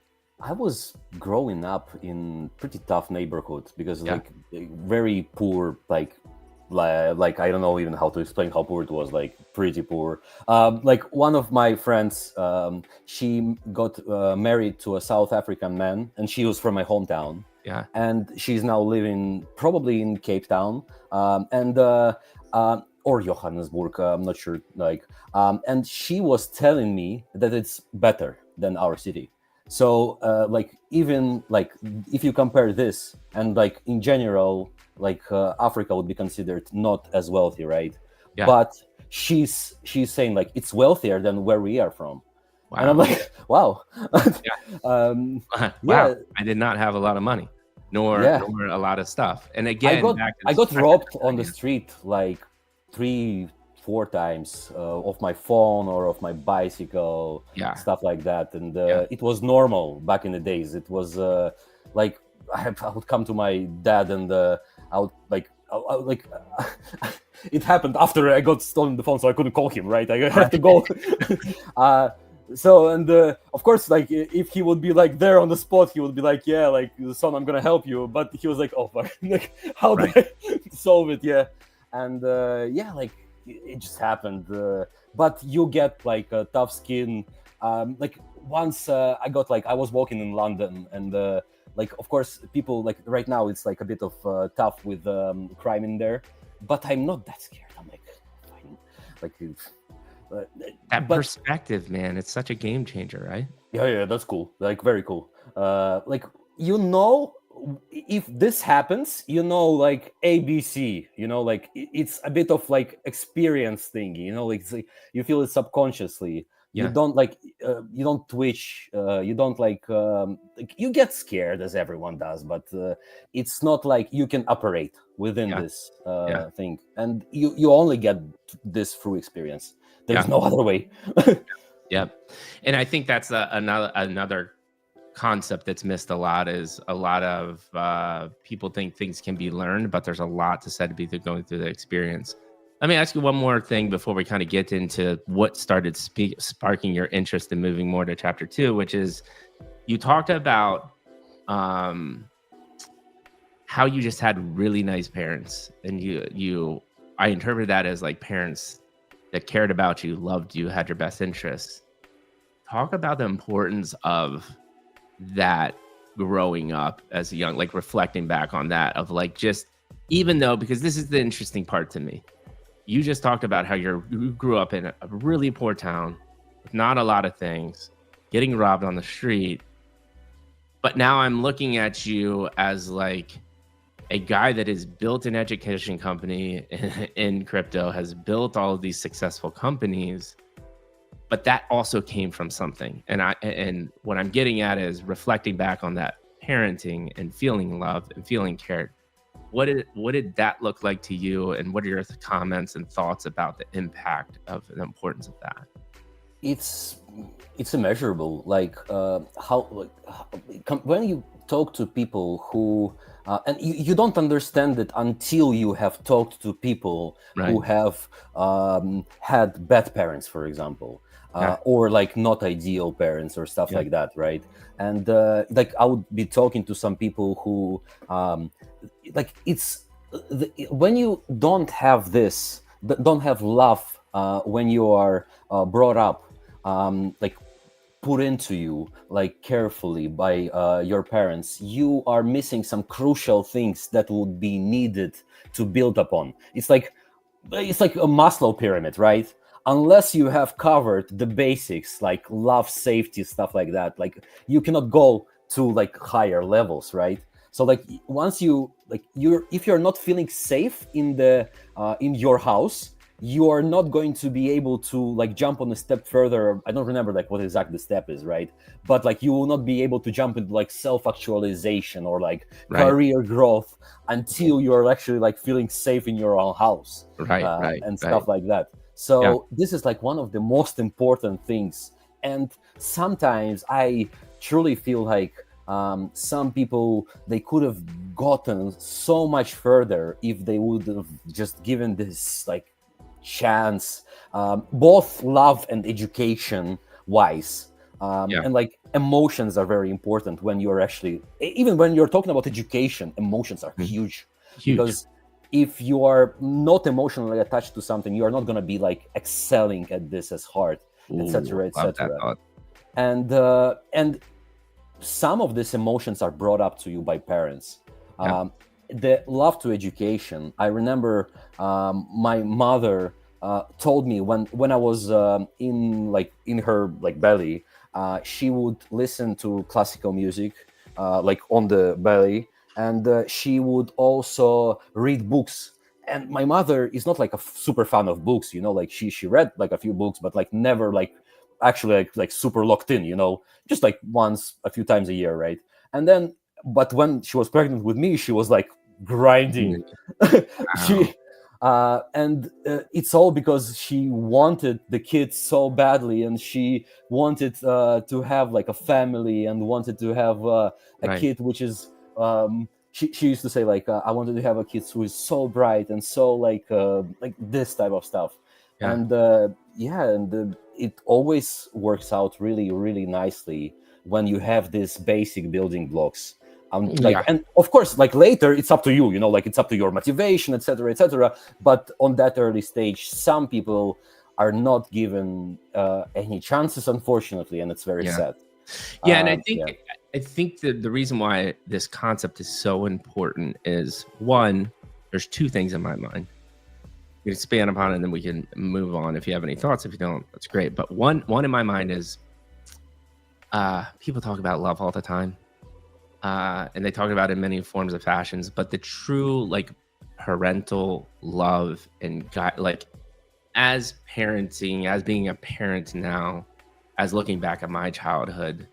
I was growing up in pretty tough neighborhoods, because Yeah. like very poor, like I don't know even how to explain how poor it was, like pretty poor. Like one of my friends, she got married to a South African man, and she was from my hometown, Yeah. and she's now living probably in Cape Town, and or Johannesburg, I'm not sure. Like, and she was telling me that it's better than our city. So, like, even like if you compare this, and like in general, like Africa would be considered not as wealthy, right? Yeah. But she's saying like it's wealthier than where we are from, and I'm Wow. like, wow, Yeah. yeah, Wow. I did not have a lot of money, nor yeah. a lot of stuff. And I again, got back to I this got pressure robbed cooker on the idea. street like 3-4 times of my phone or of my bicycle, Yeah. stuff like that, and Yeah. it was normal back in the days. It was like I would come to my dad, and I would like it happened after I got stolen the phone, so I couldn't call him. Right, I had to go. So, and of course, like if he would be like there on the spot, he would be like, yeah, like, son, I'm gonna help you. But he was like, oh fuck, like, how do Right. I solve it? Yeah. And yeah, like it just happened. But you get like a tough skin. Like once I got like, I was walking in London, and like, of course, people like right now it's like a bit of tough with crime in there, but I'm not that scared. I'm like, fine. Like, uh, That but perspective, man, it's such a game changer, right? yeah, that's cool. Like, very cool. Like, you know, if this happens, you know, like ABC, you know, like it's a bit of like experience thing, you know, like, it's like you feel it subconsciously. You Yeah. don't like, you don't twitch, you don't like you get scared as everyone does, but it's not like you can operate within Yeah. this Yeah. thing, and you only get this through experience. There's Yeah. no other way. Yep. And I think that's another concept that's missed a lot is a lot of people think things can be learned, but there's a lot to said to be going through the experience. Let me ask you one more thing before we kind of get into what started sparking your interest in moving more to chapter 2, which is you talked about um, how you just had really nice parents, and I interpreted that as like parents that cared about you, loved you, had your best interests. Talk about the importance of that growing up as a young, like reflecting back on that, of like, just even though, because this is the interesting part to me, you just talked about how you grew up in a really poor town with not a lot of things, getting robbed on the street, but now I'm looking at you as like a guy that has built an education company in crypto, has built all of these successful companies, but that also came from something. And what I'm getting at is reflecting back on that parenting and feeling loved and feeling cared. What did that look like to you, and what are your comments and thoughts about the impact of the importance of that? it's it's immeasurable, like how like when you talk to people who and you don't understand it until you have talked to people Right. who have had bad parents, for example, Yeah. or like not ideal parents or stuff Yeah. like that, right? And like I would be talking to some people who like it's when you don't have this, don't have love when you are brought up, like put into you like carefully by your parents, you are missing some crucial things that would be needed to build upon. It's like a Maslow pyramid, right? Unless you have covered the basics like love, safety, stuff like that, like you cannot go to like higher levels, right? So like once you like you're if you're not feeling safe in your house, you are not going to be able to like jump on a step further. I don't remember like what exactly the step is, right? But like you will not be able to jump into like self-actualization or like Right. career growth until you're actually like feeling safe in your own house, Right. Right. and Right. stuff like that. Yeah. So this is like one of the most important things. And sometimes I truly feel like some people, they could have gotten so much further if they would have just given this like chance, both love and education wise. Yeah. And like emotions are very important when you're actually, even when you're talking about education, emotions are Mhm. huge. Huge. Because if you are not emotionally attached to something, you are not going to be like excelling at this as hard, Ooh, etc., love that etc. thought. And some of these emotions are brought up to you by parents. Yeah. The love to education. I remember my mother told me when I was in her like belly, she would listen to classical music like on the belly, and she would also read books. And my mother is not like a super fan of books, like she read like a few books, but like never like actually like super locked in, just like once a few times a year, right? And then, but when she was pregnant with me, she was like grinding. Mm. Wow. And it's all because she wanted the kids so badly, and she wanted to have like a family, and wanted to have a Right. kid which is she used to say like I wanted to have a kid who is so bright and so like this type of stuff. Yeah. And yeah, and it always works out really, really nicely when you have these basic building blocks. Like, Yeah. and of course, like later, it's up to you. You know, like it's up to your motivation, etc., etc. But on that early stage, some people are not given any chances, unfortunately, and it's very Yeah. sad. Yeah, and Yeah. I think that the reason why this concept is so important is, one, there's two things in my mind. We can expand upon it and then we can move on if you have any thoughts. If you don't, that's great. But one in my mind is people talk about love all the time. And they talk about it in many forms of fashions, but the true like parental love and like as parenting, as being a parent now, as looking back at my childhood,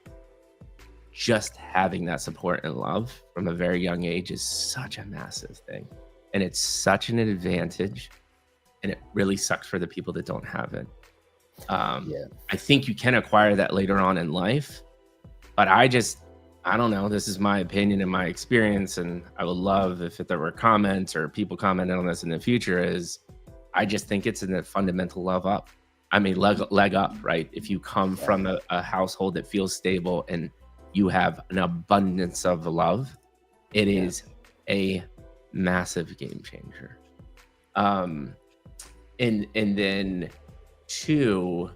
just having that support and love from a very young age is such a massive thing. And it's such an advantage. And it really sucks for the people that don't have it. Yeah. I think you can acquire that later on in life, but I don't know. This is my opinion and my experience. And I would love if there were comments or people commenting on this in the future, is I just think it's a fundamental leg up, right? If you come from a household that feels stable and you have an abundance of love, it is a massive game changer. And then two,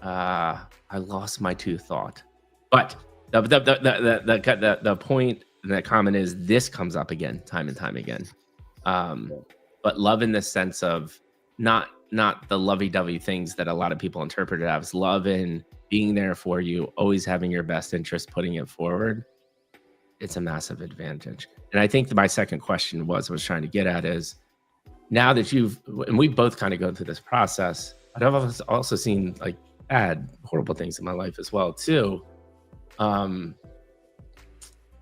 I lost my thought, but the point in that comment is this comes up again, time and time again. But love in the sense of not the lovey-dovey things that a lot of people interpret it as. Love in being there for you, always having your best interest, putting it forward. It's a massive advantage. And I think that my second question was trying to get at is, now that and we both kind of go through this process, but I've also seen like horrible things in my life as well too.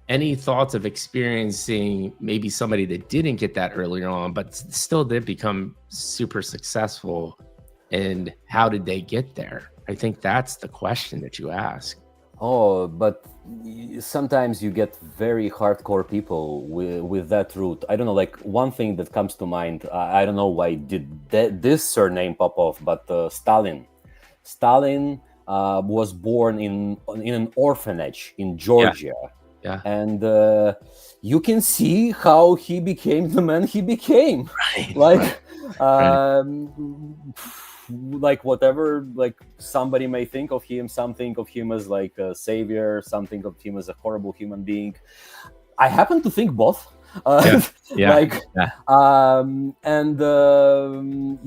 Any thoughts of experiencing maybe somebody that didn't get that earlier on, but still did become super successful, and how did they get there? I think that's the question that you ask. Oh, but sometimes you get very hardcore people with that route. I don't know, like one thing that comes to mind, I don't know why did this surname pop off, but Stalin. Stalin was born in an orphanage in Georgia. Yeah. And you can see how he became the man he became. Right. Like, Right. Like whatever, like somebody may think of him, some think of him as like a savior, some think of him as a horrible human being. I happen to think both. Like,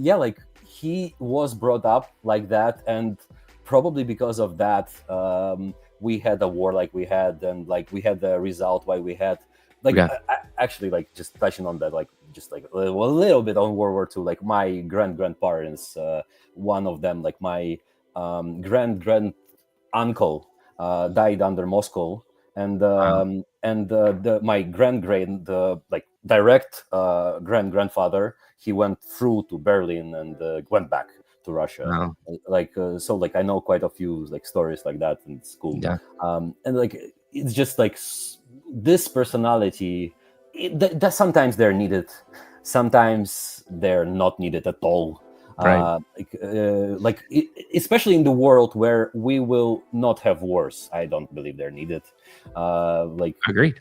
like he was brought up like that, and probably because of that, we had a war like we had, and like we had the result why we had. Like, actually, like just touching on that, like just like a little bit on World War II. Like my grandparents, one of them, like my grand uncle, died under Moscow, and my like direct grandfather, he went through to Berlin and went back to Russia. Wow. Like so, like I know quite a few like stories like that in school. And like it's just like this personality. That sometimes they're needed, sometimes they're not needed at all. Right. Especially in the world where we will not have wars, I don't believe they're needed. Like agreed.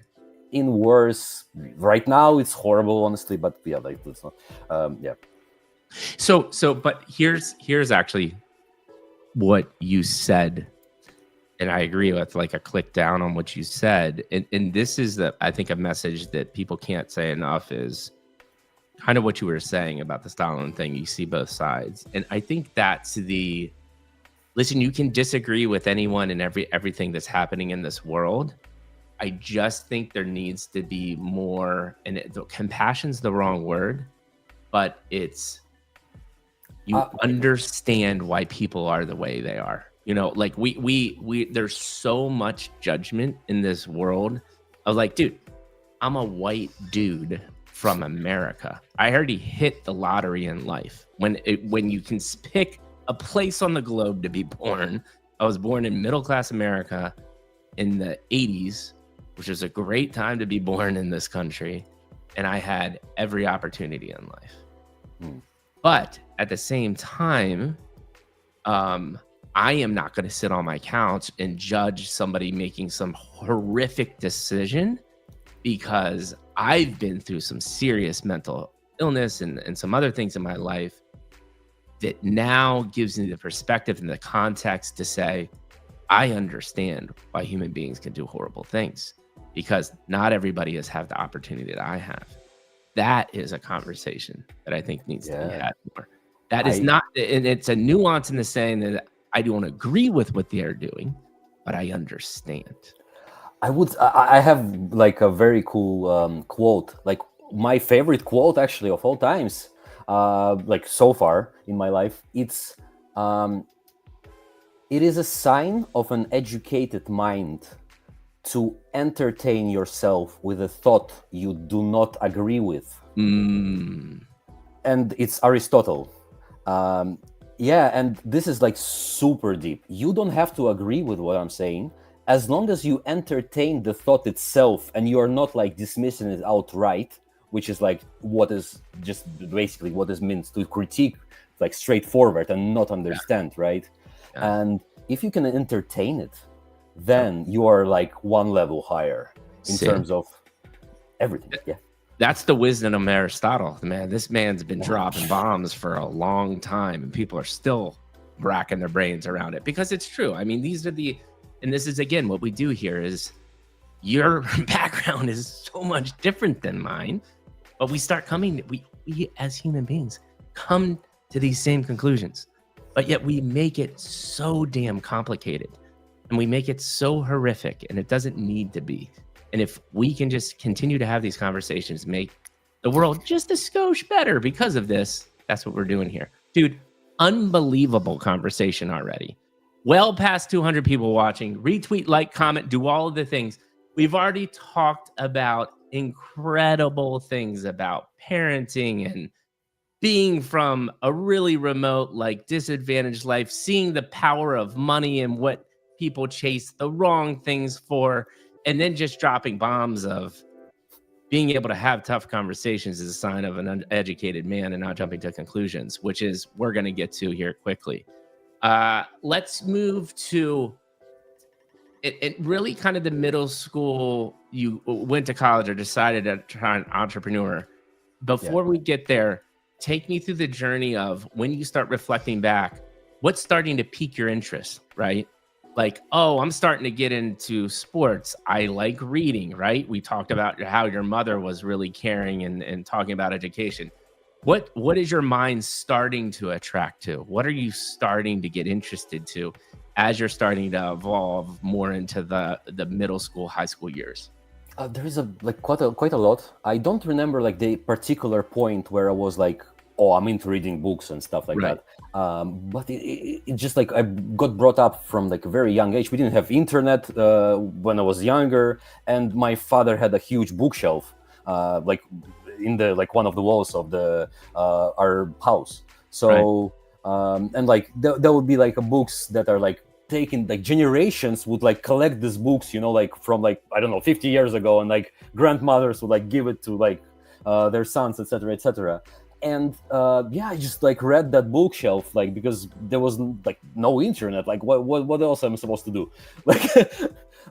In wars right now, it's horrible, honestly. But yeah, like it's not. So, but here's actually what you said, and I agree with, like a click down on what you said. And this is I think a message that people can't say enough is kind of what you were saying about the Stalin thing. You see both sides. And I think that's listen, you can disagree with anyone and everything that's happening in this world. I just think there needs to be more, and compassion's the wrong word, but it's, you understand why people are the way they are. You know, like we there's so much judgment in this world of like, dude, I'm a white dude from America. I already hit the lottery in life. When you can pick a place on the globe to be born, I was born in middle-class America in the 80s, which is a great time to be born in this country. And I had every opportunity in life. But at the same time, I am not going to sit on my couch and judge somebody making some horrific decision because I've been through some serious mental illness and some other things in my life that now gives me the perspective and the context to say, I understand why human beings can do horrible things because not everybody has had the opportunity that I have. That is a conversation that I think needs to be had more. That is not, and it's a nuance in the saying that I don't agree with what they're doing, but I understand. I have like a very cool quote, like my favorite quote actually of all times, like so far in my life. It's it is a sign of an educated mind to entertain yourself with a thought you do not agree with. And it's Aristotle. Yeah, and this is like super deep. You don't have to agree with what I'm saying, as long as you entertain the thought itself and you are not like dismissing it outright, which is like what is just basically what is meant to critique, like straightforward and not understand, right? And if you can entertain it, then you are like one level higher in terms of everything. Yeah. That's the wisdom of Aristotle, man. This man's been dropping bombs for a long time and people are still racking their brains around it because it's true. I mean, these are and this is again, what we do here is your background is so much different than mine, but we start coming, we as human beings come to these same conclusions, but yet we make it so damn complicated and we make it so horrific and it doesn't need to be. And if we can just continue to have these conversations, make the world just a skosh better because of this, that's what we're doing here. Dude, unbelievable conversation already. Well past 200 people watching. Retweet, like, comment, do all of the things. We've already talked about incredible things about parenting and being from a really remote, like disadvantaged life, seeing the power of money and what people chase the wrong things for. And then just dropping bombs of being able to have tough conversations is a sign of an uneducated man and not jumping to conclusions, which is we're going to get to here quickly. Let's move to it really kind of the middle school. You went to college or decided to try an entrepreneur. Before we get there, take me through the journey of when you start reflecting back, what's starting to pique your interest, right? Like, oh, I'm starting to get into sports. I like reading, right? We talked about how your mother was really caring and talking about education. What is your mind starting to attract to? What are you starting to get interested to as you're starting to evolve more into the middle school, high school years? There is quite a lot. I don't remember like the particular point where I was like, oh, I'm into reading books and stuff like that. But it just like I got brought up from like a very young age. We didn't have internet when I was younger, and my father had a huge bookshelf, like in the like one of the walls of the our house. So and like there would be like books that are like taken, like generations would like collect these books, you know, like from like I don't know 50 years ago, and like grandmothers would like give it to like their sons, etc., etc. And I just like read that bookshelf, like because there was like no internet. Like what else am I supposed to do? Like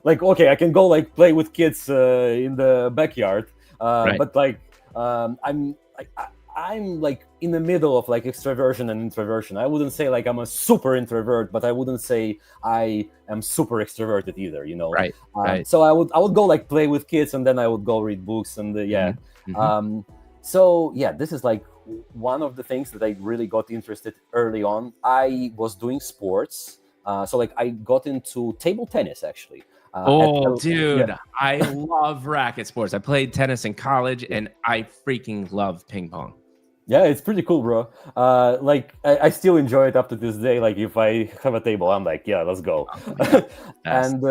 like okay, I can go like play with kids in the backyard, but like I'm like in the middle of like extroversion and introversion. I wouldn't say like I'm a super introvert, but I wouldn't say I am super extroverted either, you know. So I would go like play with kids, and then I would go read books, and so yeah, this is like one of the things that I really got interested early on. I was doing sports, so like I got into table tennis actually. I love racket sports. I played tennis in college, and I freaking love ping pong. Yeah, it's pretty cool, bro. Like I still enjoy it up to this day. Like if I have a table, I'm like, yeah, let's go. And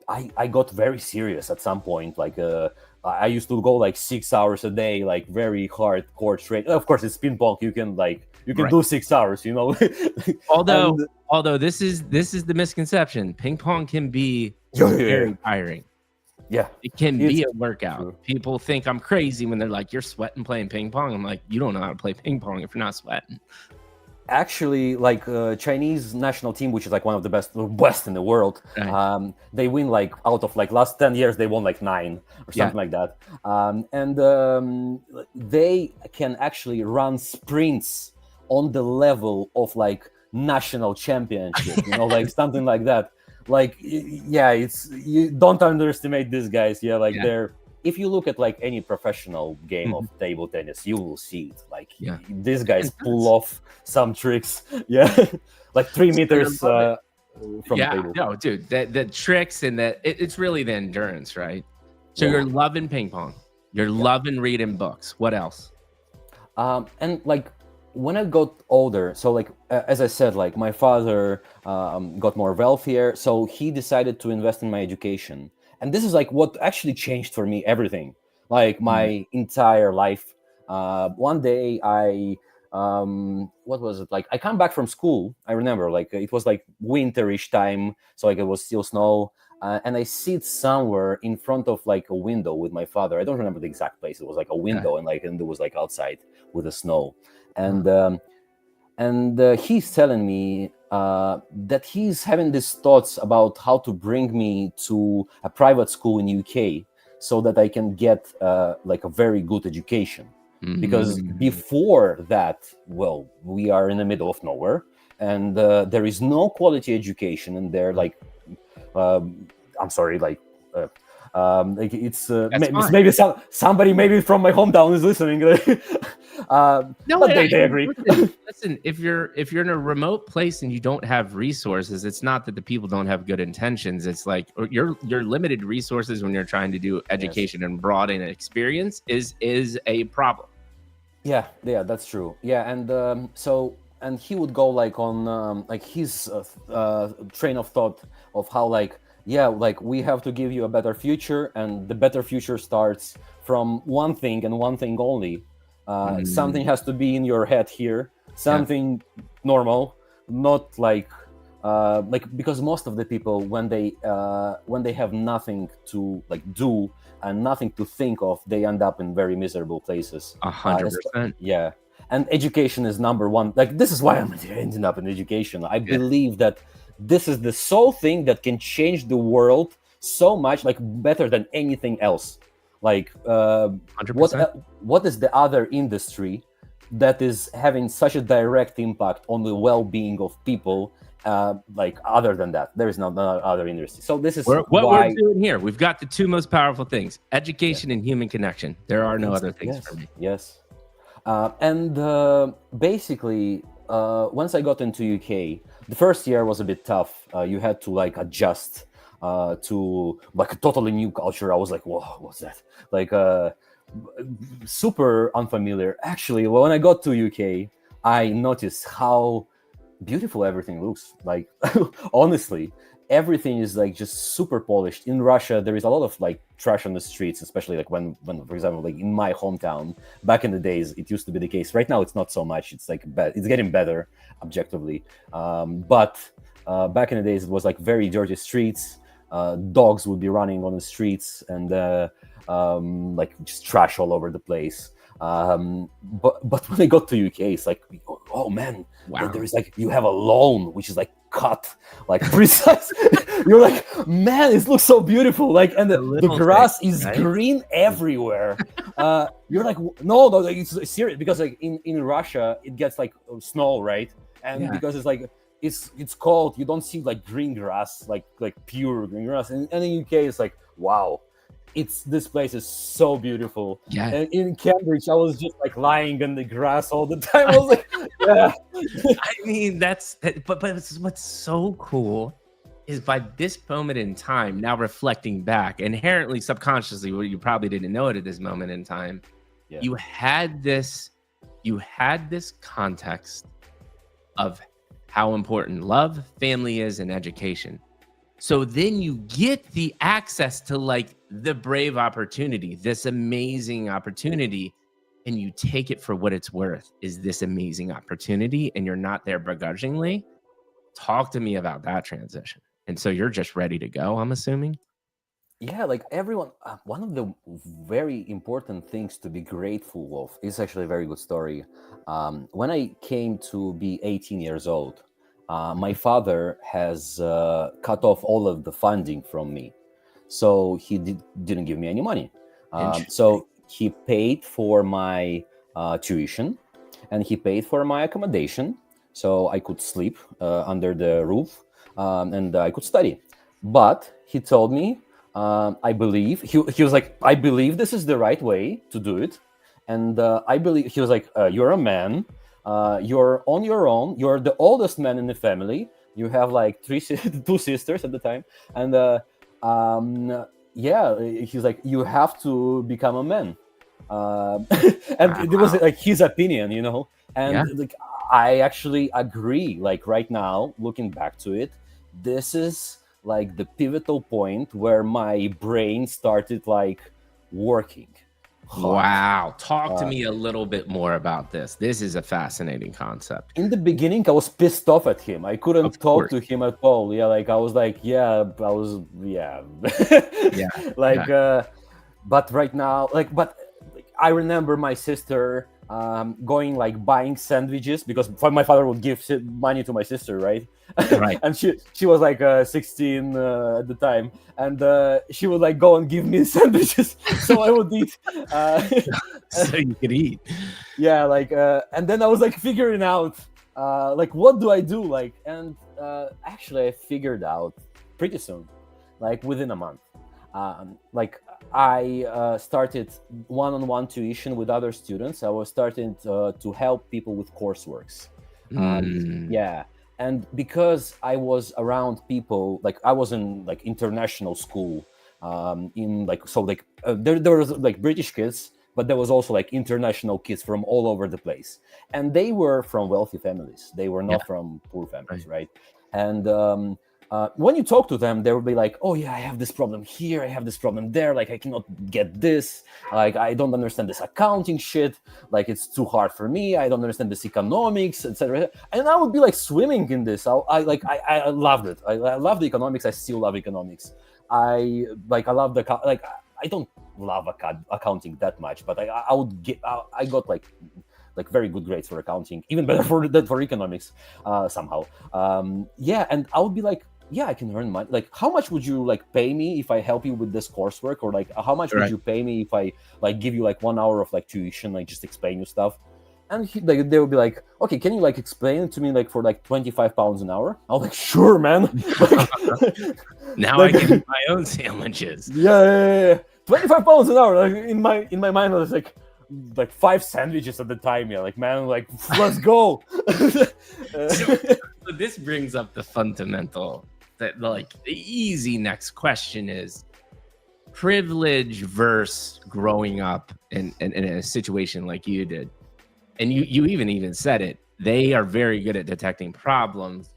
I got very serious at some point. Like I used to go like 6 hours a day, like very hardcore training. Of course, it's ping pong. You can do 6 hours, you know. although this is the misconception. Ping pong can be very tiring. Yeah, it can be a workout. True. People think I'm crazy when they're like, "You're sweating playing ping pong." I'm like, "You don't know how to play ping pong if you're not sweating." actually, like Chinese national team, which is like one of the best in the world, Right. they win like out of like last 10 years they won like 9 or Yeah. something like that. And they can actually run sprints on the level of like national championship, like something like that. Like yeah, it's, you don't underestimate these guys. Yeah, like Yeah. they're, if you look at like any professional game of Mhm. table tennis, you will see it. Like Yeah. these guys pull Intense. off some tricks. Yeah, like 3 meters So you're from the Yeah, table. no, dude, the tricks and it's really the endurance, right? So Yeah. you're loving ping pong. You're Yeah. loving reading books. What else? And like when I got older, so like as I said, like my father got more wealthier, so he decided to invest in my education, and this is like what actually changed for me everything, like Mm, my entire life. One day I what was it, like I come back from school, I remember, like it was like winterish time, so like it was still snow. And I sit somewhere in front of like a window with my father. I don't remember the exact place. It was like a yeah. window, and like, and it was like outside with the snow. Huh. And he's telling me that he's having these thoughts about how to bring me to a private school in UK so that I can get like a very good education. Because Mm. before that, well, we are in the middle of nowhere, and there is no quality education, and they're like, I'm sorry, like That's fine. maybe somebody maybe from my hometown is listening. No, But they agree. listen. If you're in a remote place and you don't have resources, it's not that the people don't have good intentions. It's like your limited resources when you're trying to do Yes. education and broaden experience is a problem. Yeah, that's true. Yeah, and so, and he would go like on like his train of thought of how, like, yeah, like we have to give you a better future, and the better future starts from one thing and one thing only. Something Mm, has to be in your head here, yeah. something normal, not like because most of the people when they have nothing to like do and nothing to think of, they end up in very miserable places. A hundred percent. Yeah, and education is number one. Like this is why I'm ending up in education. I Yeah. believe that this is the sole thing that can change the world so much, like better than anything else. Like Hundred percent. what is the other industry that is having such a direct impact on the well-being of people, like other than that? There is no other industry. So this is What we're why. doing here, we've got the two most powerful things: education and human connection. There are no other things for Yes, me. yes. And basically, once I got into UK, the first year was a bit tough. You had to like adjust to like a totally new culture. I was like, whoa, what's that? Like super unfamiliar. Actually, when I got to UK, I noticed how beautiful everything looks. Like honestly, everything is like just super polished. In Russia, there is a lot of like trash on the streets, especially like when for example, like in my hometown, back in the days, it used to be the case. Right now, it's not so much. It's like it's getting better objectively, but back in the days, it was like very dirty streets. Dogs would be running on the streets, and like just trash all over the place. But when I got to UK, it's like, oh man, Wow. there is like, you have a lawn which is like cut like precise. You're like, man, it looks so beautiful, like, and The the little thing, grass is right? green everywhere. You're like, no, like, it's serious, because like in Russia it gets like snow, right? And Yeah. because it's like it's cold, you don't see like green grass, like pure green grass. And in UK it's like, wow, this place is so beautiful. Yeah. And in Cambridge, I was just like lying in the grass all the time. I was like, yeah, I mean, but what's so cool is by this moment in time, now reflecting back, inherently subconsciously, well, you probably didn't know it at this moment in time. yeah, You had this, you had this context of how important love, family is, and education. So then you get the access to like the brave opportunity, this amazing opportunity, and you take it for what it's worth, is this amazing opportunity, and you're not there begrudgingly. Talk to me about that transition. And so you're just ready to go, I'm assuming. Yeah, like everyone, one of the very important things to be grateful of is actually a very good story. When I came to be 18 years old, my father has cut off all of the funding from me. So he didn't give me any money. Interesting. So he paid for my tuition, and he paid for my accommodation so I could sleep under the roof, and I could study. But he told me, I believe, he was like, I believe this is the right way to do it. And I believe, he was like, you're a man, you're on your own, you're the oldest man in the family. You have like two sisters at the time. And yeah, he's like, you have to become a man. And it was Wow. like his opinion, and Yeah. like I actually agree. Like right now, looking back to it, this is like the pivotal point where my brain started like working hard. Wow. Talk to uh, me a little bit more about this. This is a fascinating concept. in the beginning, I was pissed off at him. I Of couldn't talk course. to him at all. Yeah, like I was like, yeah, I was, yeah. Yeah. Yeah. Like but right now, like, I remember my sister going like buying sandwiches because my father would give money to my sister, right? Right. And she was like 16 at the time, and she would like go and give me sandwiches so I would eat. So you could eat. Yeah, like and then I was like figuring out like what do I do, like, and actually I figured out pretty soon, like within a month. Like I started one-on-one tuition with other students. I was starting to help people with courseworks. Mm, Yeah, and because I was around people, like I was in like international school, in like, so like there was like British kids, but there was also like international kids from all over the place, and they were from wealthy families. They were yeah. not from poor families, Right. right? And when you talk to them, they will be like, "Oh yeah, I have this problem here. I have this problem there. Like I cannot get this. Like I don't understand this accounting shit. Like it's too hard for me. I don't understand this economics, etc." And I would be like swimming in this. I loved it. I love the economics. I still love economics. I love the like. I don't love accounting that much, but I would get. I got like very good grades for accounting, even better for economics, somehow. Yeah, and I would be like, yeah, I can earn money. Like, how much would you like pay me if I help you with this coursework, or like how much would Right. you pay me if I like give you like 1 hour of like tuition, like just explain you stuff? And like they would be like, okay, can you like explain it to me like for like 25 pounds an hour? I was like, sure, man. like, Now I like can eat my own sandwiches. yeah. 25 pounds an hour. Like in my mind, I was like 5 sandwiches at the time. Yeah, like man, like let's go. So, so this brings up the fundamental that like the easy next question is privilege versus growing up in a situation like you did. And you even said it. They are very good at detecting problems.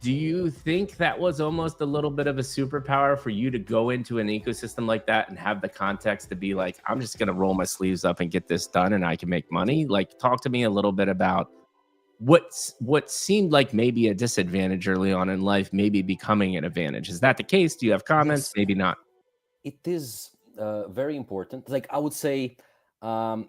Do you think that was almost a little bit of a superpower for you to go into an ecosystem like that and have the context to be like, I'm just going to roll my sleeves up and get this done and I can make money? Like, talk to me a little bit about what seemed like maybe a disadvantage early on in life, maybe becoming an advantage. Is that the case? Do you have comments? Yes, Maybe not. it is very important. Like I would say, um,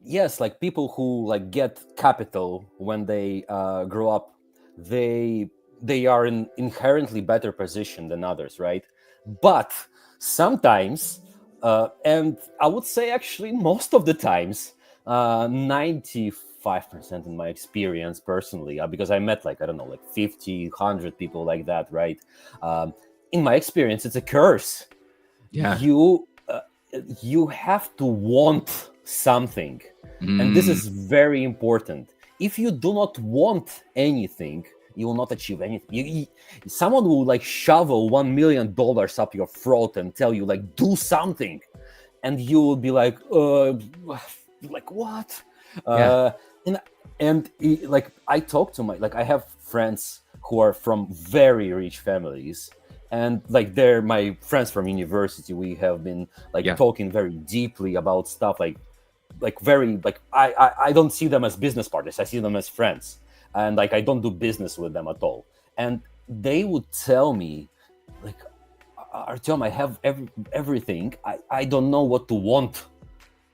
yes, like people who like get capital when they grow up, they they are in inherently better position than others, right? But sometimes, and I would say actually most of the times, 95% in my experience personally, because I met like I don't know, like 50, 100 people like that, right? Um, in my experience, it's a curse. Yeah. You have to want something, and this Mm, is very important. If you do not want anything, you will not achieve anything. Someone will like shovel $1 million up your throat and tell you like do something, and you will be like what? yeah. uh and like I talk to my, like I have friends who are from very rich families, and like they're my friends from university. We have been like Yeah. talking very deeply about stuff, like very like I don't see them as business partners. I see them as friends, and like I don't do business with them at all. And they would tell me like Artyom, I have everything. I don't know what to want.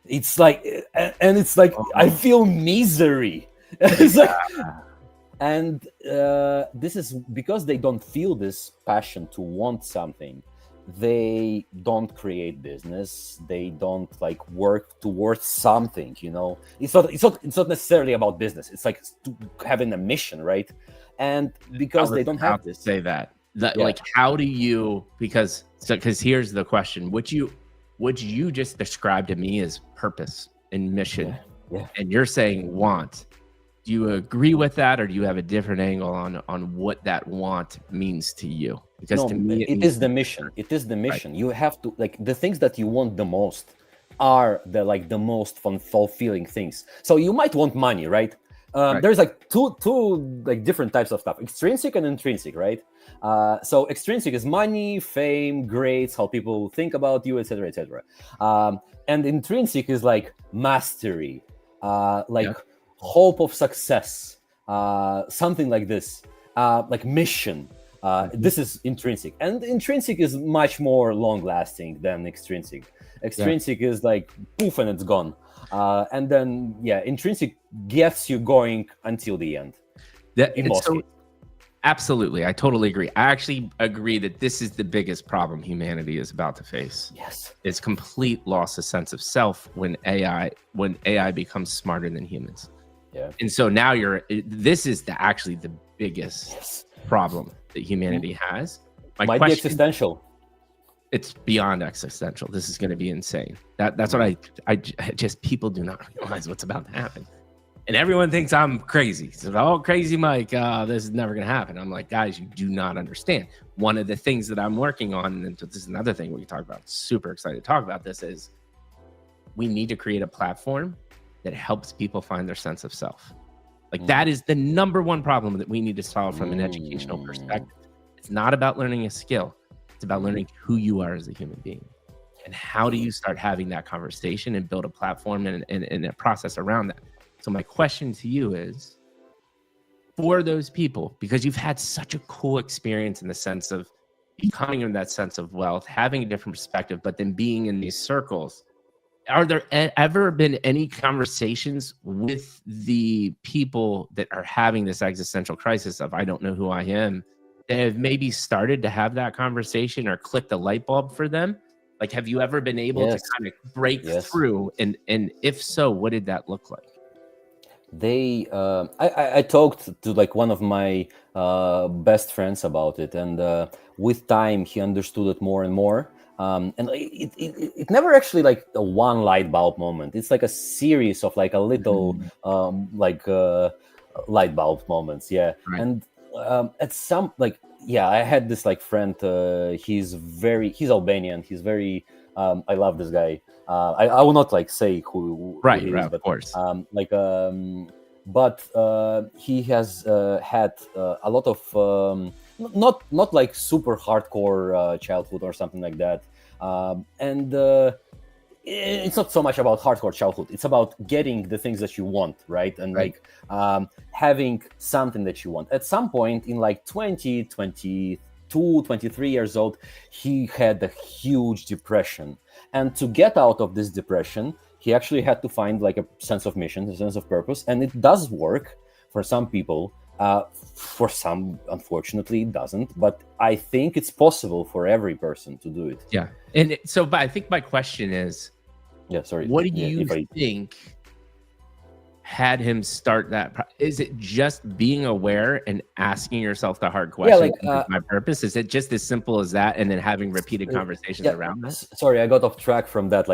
It's like, and it's like, I feel misery. It's like, and this is because they don't feel this passion to want something. They don't create business. They don't like work towards something. It's not necessarily about business. It's like having a mission, right? And because they don't have this, say that like, how do you, because here's the question: what you just described to me as purpose and mission, and you're saying want. Do you agree with that, or do you have a different angle on what that want means to you? Because to me, it is the mission. It is the mission. Right. You have to, like, the things that you want the most are the most fulfilling things. So you might want money, right? Right. There's like two like different types of stuff: extrinsic and intrinsic, right? So extrinsic is money, fame, grades, how people think about you, etc., etc. And intrinsic is like mastery, hope of success, something like this, like mission. This is intrinsic, and intrinsic is much more long-lasting than extrinsic. Extrinsic is like poof and it's gone, and then intrinsic gets you going until the end. Absolutely, I totally agree. I actually agree that this is the biggest problem humanity is about to face. Yes, it's complete loss of sense of self when AI becomes smarter than humans. Yeah, and so now this is actually the biggest problem that humanity has. Might be existential. It's beyond existential. This is going to be insane. That's what I just, people do not realize what's about to happen. And everyone thinks I'm crazy. So, crazy Mike, this is never going to happen. I'm like, guys, you do not understand. One of the things that I'm working on, and this is another thing we can talk about, super excited to talk about this, is we need to create a platform that helps people find their sense of self. Like that is the number one problem that we need to solve from an educational perspective. It's not about learning a skill. It's about learning who you are as a human being. And how do you start having that conversation and build a platform and a process around that? So my question to you is, for those people, because you've had such a cool experience in the sense of becoming in that sense of wealth, having a different perspective, but then being in these circles, are there ever been any conversations with the people that are having this existential crisis of, I don't know who I am, that have maybe started to have that conversation or clicked a light bulb for them? Like, have you ever been able to kind of break through? And if so, what did that look like? I talked to like one of my best friends about it, and with time he understood it more and more. And it never actually like a one light bulb moment. It's like a series of like a little light bulb moments. Yeah. Right. And at some I had this like friend. He's Albanian. He's very. I love this guy. I will not like say who he is, but, of course. But he has had a lot of not like super hardcore childhood or something like that. And it's not so much about hardcore childhood. It's about getting the things that you want, right? And like having something that you want. At some point in like 20, 22, 23 years old, he had a huge depression. And to get out of this depression, he actually had to find like a sense of mission, a sense of purpose. And it does work for some people. For some, unfortunately, it doesn't. But I think it's possible for every person to do it. Yeah. And but I think my question is, what do you think had him start that? Is it just being aware and asking yourself the hard question? My purpose? Is it just as simple as that? And then having repeated conversations around that? Sorry, I got off track from that.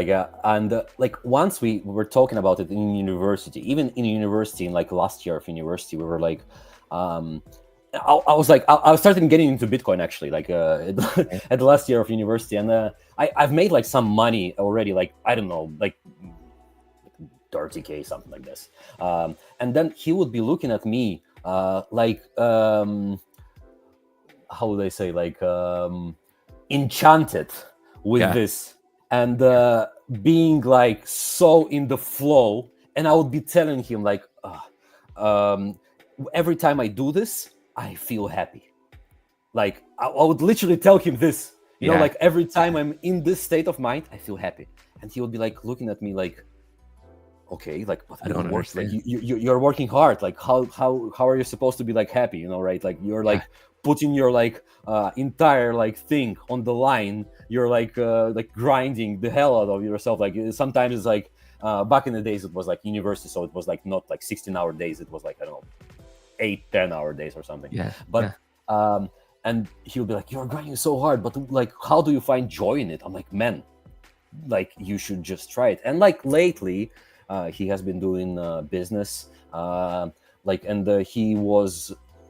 Once we were talking about it in university, even in university, in like last year of university, we were like, I was starting getting into Bitcoin actually, like at the last year of university, and I've made like some money already, like I don't know, like 30K, something like this. And then he would be looking at me how would I say, like enchanted with this, and being like so in the flow. And I would be telling him like, every time I do this, I feel happy. Like I would literally tell him this, You know, Yeah. like every time I'm in this state of mind, I feel happy. And he would be like looking at me like, okay, like, but I you're don't working, like understand. you're working hard. Like how are you supposed to be like happy? You know, right? Like you're Yeah. like putting your like entire like thing on the line. You're like grinding the hell out of yourself. Like sometimes it's like back in the days it was like university, so it was like not like 16-hour days. It was like, I don't know, 8-10 hour days or something. Yeah. But and he'll be like, you're grinding so hard, but like how do you find joy in it? I'm like, man, like you should just try it. And like lately he has been doing business like, and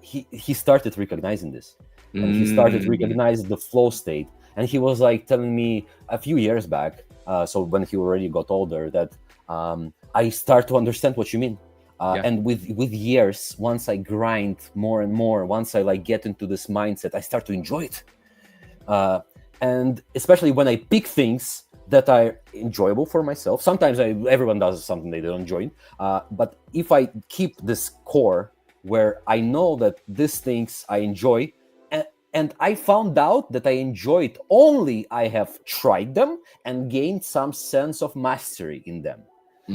he started recognizing this, and he started Mm, recognizing the flow state. And he was like telling me a few years back, so when he already got older, that I start to understand what you mean. yeah. And with years, once I grind more and more, once I like get into this mindset, I start to enjoy it. And especially when I pick things that are enjoyable for myself. Sometimes everyone does something they don't enjoy, but if I keep this core where I know that these things I enjoy, and I found out that I enjoy it only I have tried them and gained some sense of mastery in them.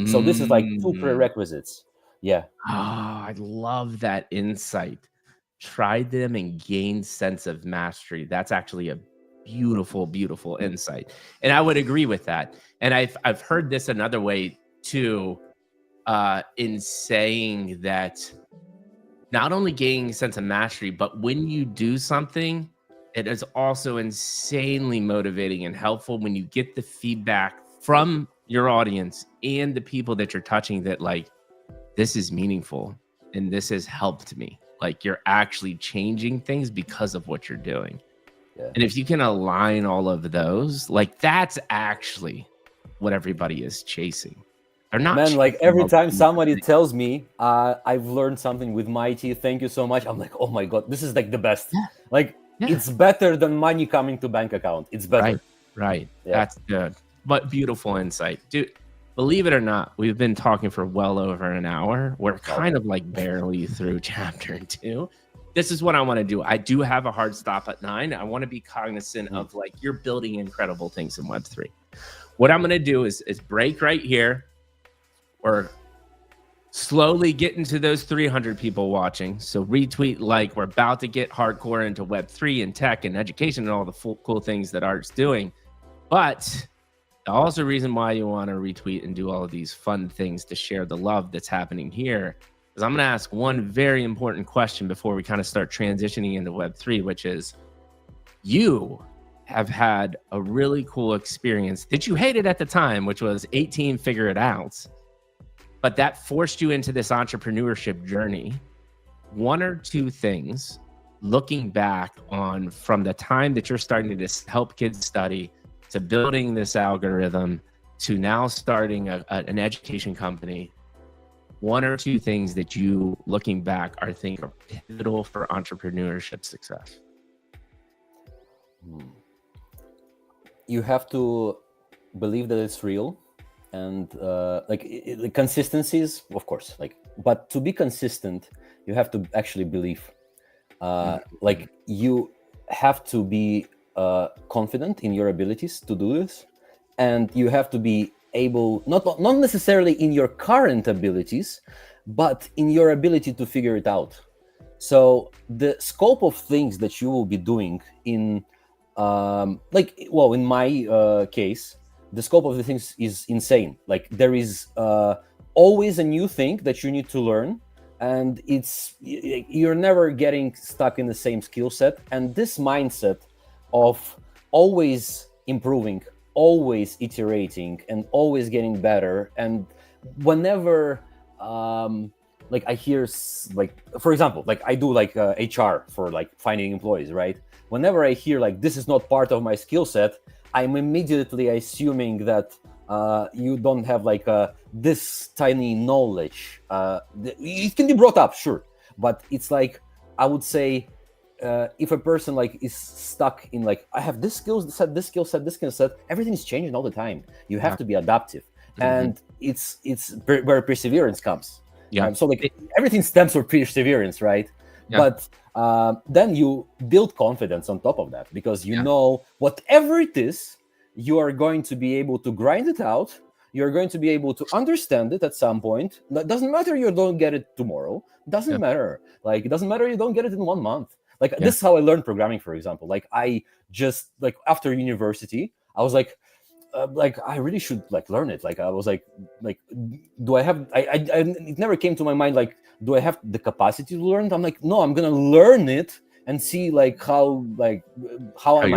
So this is like two Mm. prerequisites. Yeah. Ah, I love that insight. Try them and gain sense of mastery. That's actually a beautiful, beautiful insight. And I would agree with that. And I've heard this another way too, in saying that not only gaining a sense of mastery, but when you do something, it is also insanely motivating and helpful when you get the feedback from your audience and the people that you're touching that like, this is meaningful and this has helped me. Like you're actually changing things because of what you're doing. Yeah. And if you can align all of those, like that's actually what everybody is chasing. They're not Man, like chasing every all the time same somebody things. tells me I've learned something with Mighty, thank you so much, I'm like, oh my God, this is like the best. Yeah, Like yeah. it's better than money coming to bank account. It's Right, better. right. Yeah. That's good. But beautiful insight. Dude, believe it or not, we've been talking for well over an hour. We're kind Okay. of like barely through chapter 2. This is what I want to do. I do have a hard stop at 9. I want to be cognizant Mm. of like you're building incredible things in Web3. What I'm going to do is break right here. We're slowly getting to those 300 people watching. So retweet, like, we're about to get hardcore into Web3 and tech and education and all the cool things that Art's doing. But also reason why you want to retweet and do all of these fun things to share the love that's happening here is I'm going to ask one very important question before we kind of start transitioning into Web3, which is you have had a really cool experience that you hated at the time, which was 18, figure it out. But that forced you into this entrepreneurship journey. One or two things looking back on from the time that you're starting to help kids study to building this algorithm to now starting an education company, one or two things that you looking back are pivotal for entrepreneurship success. You have to believe that it's real, and the consistencies, of course, like, but to be consistent, you have to actually believe. Like you have to be confident in your abilities to do this, and you have to be able, not necessarily in your current abilities, but in your ability to figure it out. So the scope of things that you will be doing in in my case, the scope of the things is insane. Like there is always a new thing that you need to learn, and you're never getting stuck in the same skill set. And this mindset of always improving, always iterating, and always getting better. And whenever like I hear, like, for example, like I do like HR for like finding employees, right? Whenever I hear like this is not part of my skill set, I'm immediately assuming that you don't have like this tiny knowledge. It can be brought up, sure, but it's like, I would say, if a person like is stuck in like, I have this skill set, this skill set, this skill set, everything is changing all the time. You have to be adaptive, and it's where perseverance comes. Yeah. So like everything stems from perseverance, right? Yeah. But then you build confidence on top of that, because you know whatever it is, you are going to be able to grind it out. You're going to be able to understand it at some point. That doesn't matter you don't get it tomorrow. Doesn't matter. Like, it doesn't matter you don't get it in 1 month. Like, this is how I learned programming, for example. Like, I just, like, after university, I was like I really should like learn it. Like, I was like, do I have? It never came to my mind, like, do I have the capacity to learn it? I'm like, no, I'm gonna learn it and see like how am I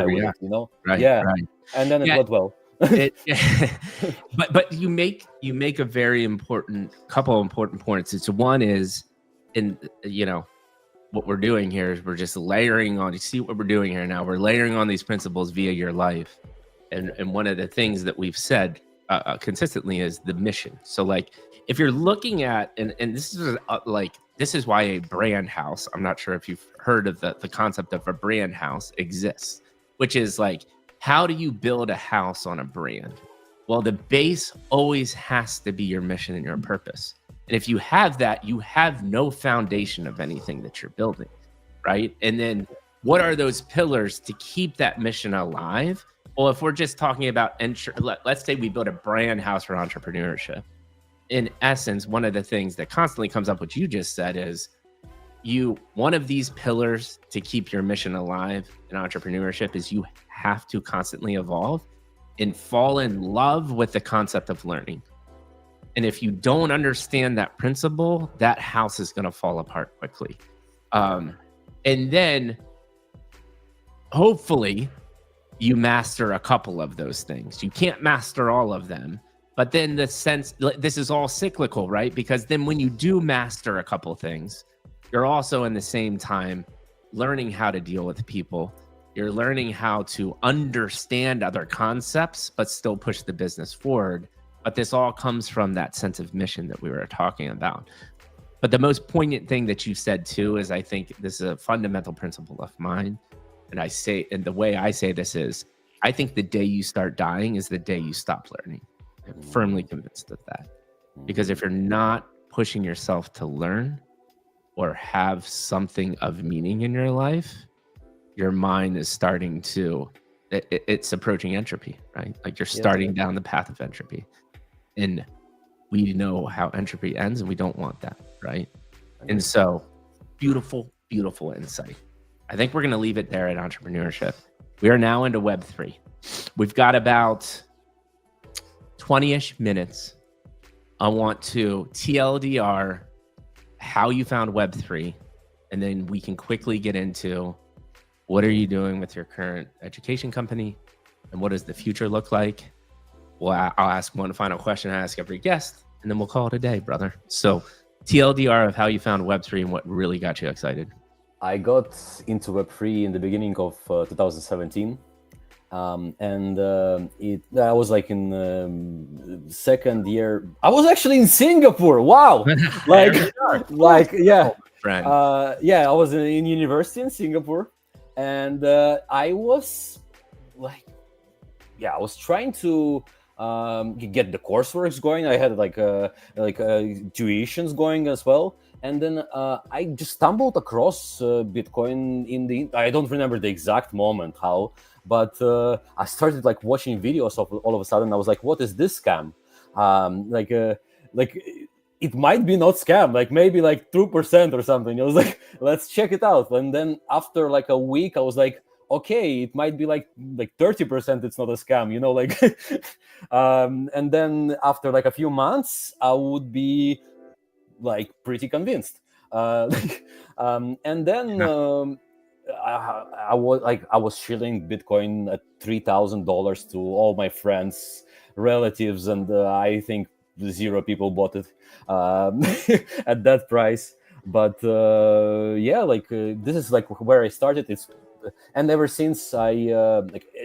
with it, you know? Right. Right. And then it went well. But you make a very couple important points. It's one is, what we're doing here is we're just layering on. You see what we're doing here now? We're layering on these principles via your life. And one of the things that we've said consistently is the mission. So like, if you're looking at, and this is this is why a brand house, I'm not sure if you've heard of the concept of a brand house exists, which is like, how do you build a house on a brand? Well, the base always has to be your mission and your purpose. And if you have that, you have no foundation of anything that you're building, right? And then what are those pillars to keep that mission alive? Well, if we're just talking about, let's say we build a brand house for entrepreneurship. In essence, one of the things that constantly comes up, what you just said, is one of these pillars to keep your mission alive in entrepreneurship is you have to constantly evolve and fall in love with the concept of learning. And if you don't understand that principle, that house is going to fall apart quickly. And then hopefully you master a couple of those things. You can't master all of them, but then this is all cyclical, right? Because then when you do master a couple things, you're also in the same time learning how to deal with people. You're learning how to understand other concepts, but still push the business forward. But this all comes from that sense of mission that we were talking about. But the most poignant thing that you said too is, I think this is a fundamental principle of mine. And the way I say this is, I think the day you start dying is the day you stop learning. I'm firmly convinced of that. Because if you're not pushing yourself to learn or have something of meaning in your life, your mind is starting to, it's approaching entropy, right? Like, you're starting down the path of entropy. And we know how entropy ends, and we don't want that, right? And so, beautiful, beautiful insight. I think we're going to leave it there at entrepreneurship. We are now into Web3. We've got about 20-ish minutes. I want to TLDR how you found Web3, and then we can quickly get into what are you doing with your current education company, and what does the future look like? Well, I'll ask one final question I ask every guest, and then we'll call it a day, brother. So TLDR of how you found Web3 and what really got you excited. I got into Web3 in the beginning of 2017. I was like in second year. I was actually in Singapore. Wow. I was in university in Singapore, and I was trying to get the coursework going. I had tuitions going as well. And then I just stumbled across Bitcoin I don't remember the exact moment how, but I started like watching videos of all of a sudden. I was like, what is this scam? It might be not scam, like maybe like 2% or something. I was like, let's check it out. And then after like a week, I was like, okay, it might be like 30%. It's not a scam, you know, like, and then after like a few months, I would be like pretty convinced. And then I was shilling Bitcoin at $3,000 to all my friends, relatives, and I think 0 people bought it at that price. But this is like where I started. And ever since I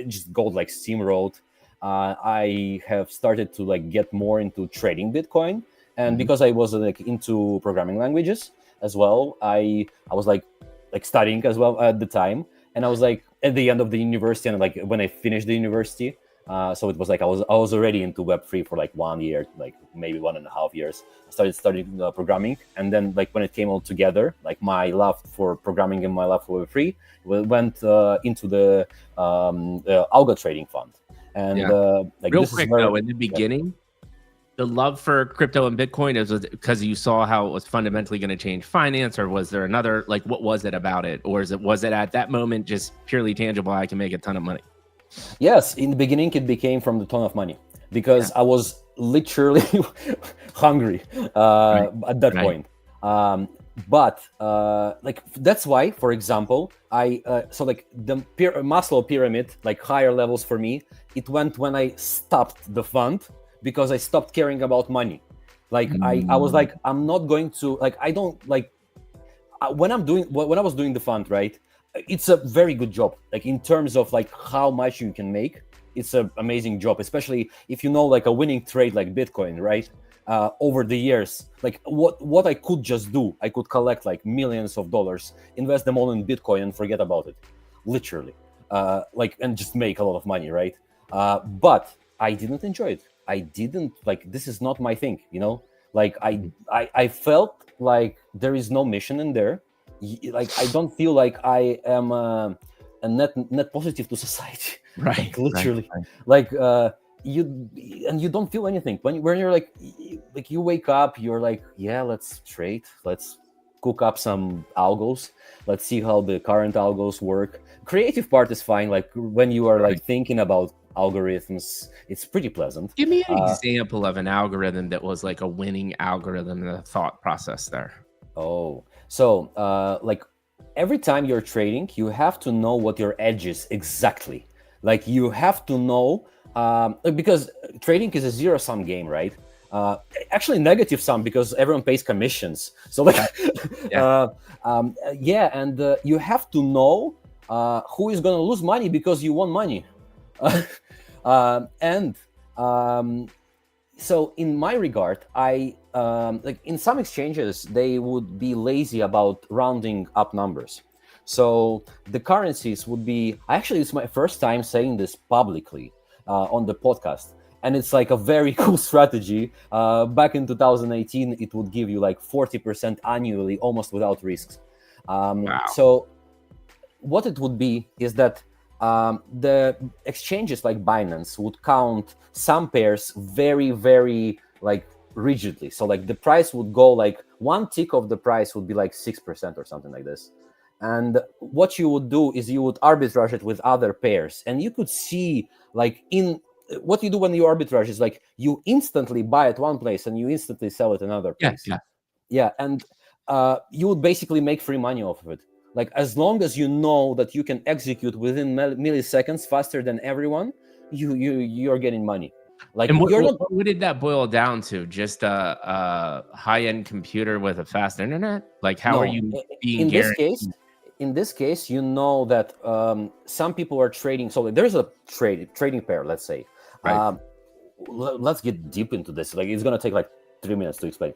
just go like steamrolled, I have started to like get more into trading Bitcoin. And because I was like into programming languages as well, I was like studying as well at the time. And I was like at the end of the university, and like when I finished the university, So it was like I was already into Web3 for like 1 year, like maybe 1.5 years. I started studying programming, and then like when it came all together, like my love for programming and my love for Web3 went into the algo trading fund. And like Real this is quick where though, in the beginning, the love for crypto and Bitcoin is because you saw how it was fundamentally going to change finance, or was there another, like, what was it about it? Or was it at that moment just purely tangible? I can make a ton of money. Yes, in the beginning it became from the ton of money because I was literally hungry at that point. But like that's why, for example, I so like the Maslow pyramid, like higher levels for me, it went when I stopped the fund because I stopped caring about money. Like I was like, I'm not going to, like, I don't like when I was doing the fund, right? It's a very good job, like in terms of like how much you can make. It's an amazing job, especially if you know like a winning trade like Bitcoin, right? Over the years, like what I could just do, I could collect like millions of dollars, invest them all in Bitcoin and forget about it, literally, like, and just make a lot of money, right? But I didn't enjoy it. I didn't like, this is not my thing, you know? Like I felt like there is no mission in there. Like I don't feel like I am a net positive to society, Right? Like literally, right. like you don't feel anything when you're like you wake up, you're like, yeah, let's trade, let's cook up some algos, let's see how the current algos work. Creative part is fine, like when you are like thinking about algorithms, it's pretty pleasant. Give me an example of an algorithm that was like a winning algorithm, the thought process there. Oh, so like every time you're trading, you have to know what your edge is exactly. Like you have to know, because trading is a zero-sum game, right? Actually, negative sum because everyone pays commissions. So like, and you have to know who is going to lose money because you want money. And so in my regard, I like in some exchanges they would be lazy about rounding up numbers. So the currencies would be, actually it's my first time saying this publicly on the podcast, and it's like a very cool strategy. Back in 2018, it would give you like 40% annually, almost without risks. So what it would be is that the exchanges like Binance would count some pairs very, very like rigidly. So like the price would go like one tick of the price would be like 6% or something like this. And what you would do is you would arbitrage it with other pairs, and you could see like in what you do when you arbitrage is like you instantly buy at one place and you instantly sell at another place. And you would basically make free money off of it. Like as long as you know that you can execute within milliseconds faster than everyone, you're getting money. Like, and what did that boil down to? Just a high-end computer with a fast internet? Like, how are you being guaranteed? In this case, you know that some people are trading. So there's a trading pair, let's say. Let's get deep into this. Like, it's gonna take like 3 minutes to explain.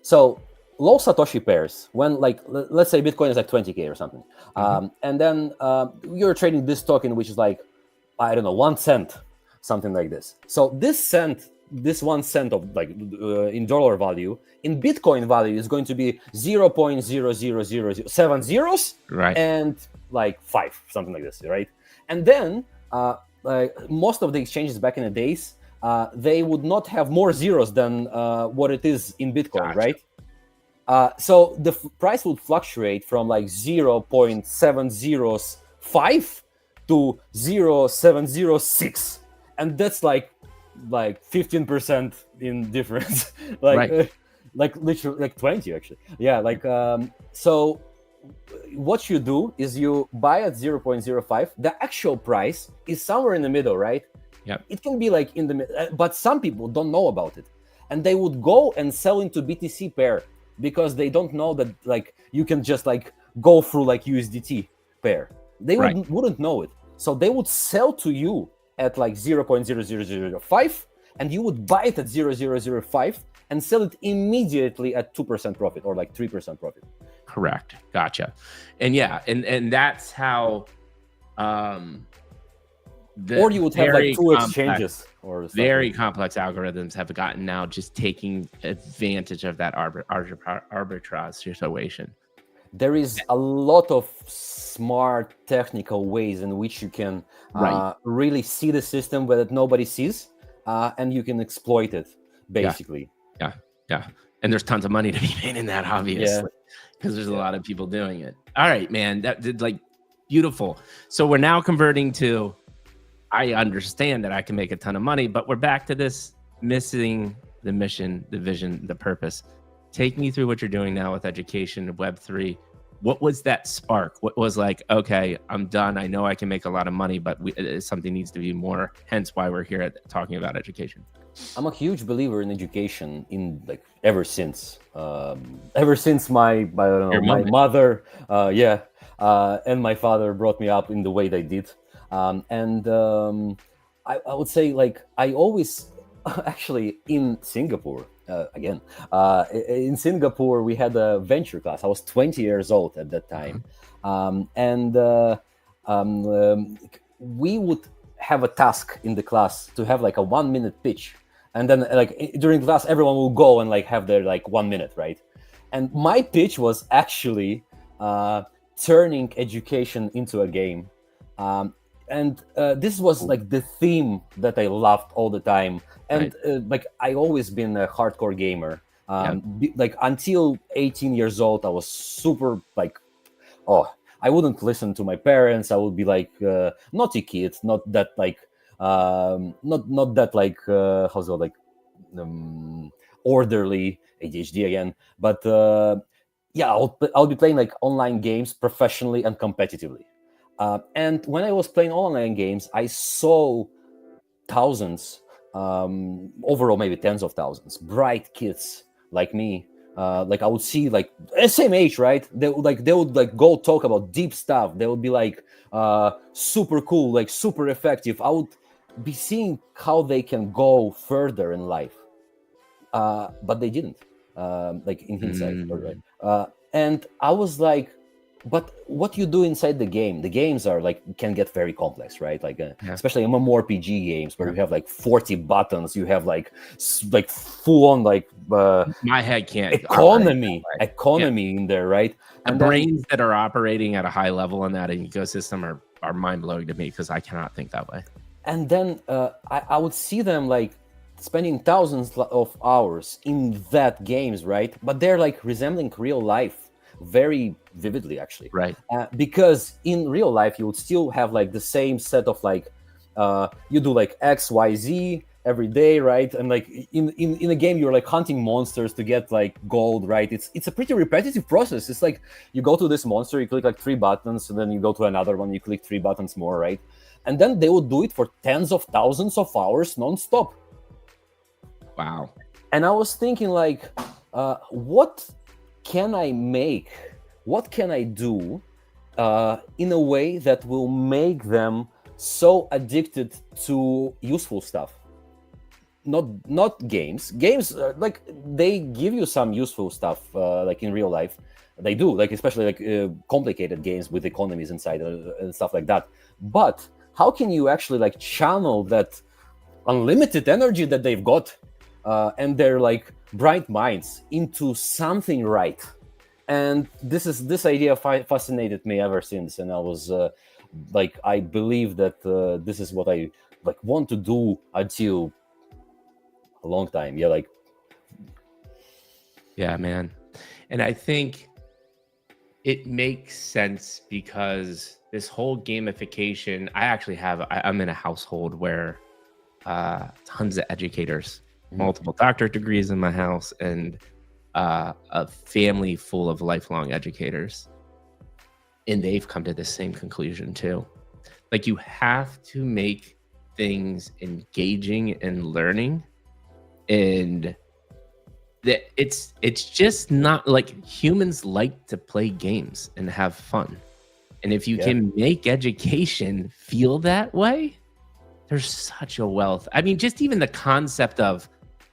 So low Satoshi pairs, when like let's say Bitcoin is like 20K or something, and then you're trading this token, which is like, I don't know, 1 cent, something like this. So this 1 cent of like in dollar value, in Bitcoin value is going to be 0.00007 zeros, and like 5, something like this, right? And then like most of the exchanges back in the days, they would not have more zeros than what it is in Bitcoin, right? So the price would fluctuate from like 0.705 to 0.706, and that's like 15% in difference. Like literally like 20 actually. Yeah, like so what you do is you buy at 0.05. The actual price is somewhere in the middle, right? It can be like in the middle, but some people don't know about it, and they would go and sell into BTC pair because they don't know that like you can just like go through like USDT pair. They wouldn't know it, so they would sell to you at like 0.0005, and you would buy it at 0.005 and sell it immediately at 2% profit or like 3% profit. Correct. Gotcha. And yeah, and that's how the Or you would have like very two complex, exchanges or stuff very like complex algorithms have gotten now just taking advantage of that arbitrage situation. there is a lot of smart technical ways in which you can Right. really see the system that nobody sees, and you can exploit it, Yeah. basically. Yeah. Yeah. And there's tons of money to be made in that, Yeah. obviously, because there's a Yeah. lot of people doing it. All right, man. That did like beautiful. So we're now converting to, I understand that I can make a ton of money, but we're back to this missing the mission, the vision, the purpose. Take me through what you're doing now with education, Web3. What was that spark? What was like, okay, I'm done. I know I can make a lot of money, but something needs to be more. Hence why we're here talking about education. I'm a huge believer in education in like ever since my I don't know, Your my moment. mother and my father brought me up in the way they did. I would say like I always actually in Singapore again in Singapore we had a venture class. I was 20 years old at that time. And we would have a task in the class to have like a 1 minute pitch, and then like during class everyone will go and like have their like 1 minute, right? And my pitch was actually turning education into a game. And this was like the theme that I loved all the time. And like I always been a hardcore gamer. Like until 18 years old I was super like, oh, I wouldn't listen to my parents. I would be like naughty kid, not that like not that like how's it called, like orderly, ADHD again. But yeah, I'll be playing like online games professionally and competitively. And when I was playing online games, I saw thousands, overall maybe tens of thousands, bright kids like me. Like I would see like same age, right? They would like go talk about deep stuff. They would be like super cool, like super effective. I would be seeing how they can go further in life, but they didn't. Like in hindsight, right? And I was like, but what you do inside the games are like can get very complex, right? Like especially MMORPG games where you have like 40 buttons, you have like full on like my head can't economy in there, right? And the brains that are operating at a high level in that ecosystem are mind-blowing to me because I cannot think that way. And then I would see them like spending thousands of hours in that games, right? But they're like resembling real life very vividly, actually, right? Because in real life you would still have like the same set of like you do like XYZ every day, right? And like in a game you're like hunting monsters to get like gold, right? It's a pretty repetitive process. It's like you go to this monster, you click like 3 buttons, and then you go to another one, you click 3 buttons more, right? And then they would do it for tens of thousands of hours non-stop. Wow. And I was thinking like what can I make? What can I do in a way that will make them so addicted to useful stuff? Not games. Games like they give you some useful stuff, like in real life. They do, like especially like complicated games with economies inside and stuff like that. But how can you actually like channel that unlimited energy that they've got and their like bright minds into something right? And this idea fascinated me ever since, and I was like, I believe that this is what I like want to do until a long time. Yeah, man. And I think it makes sense because this whole gamification, I'm in a household where tons of educators, multiple doctorate degrees in my house, and a family full of lifelong educators. And they've come to the same conclusion too. Like you have to make things engaging and learning, and that it's just not like humans like to play games and have fun. And if you can make education feel that way, there's such a wealth. I mean, just even the concept of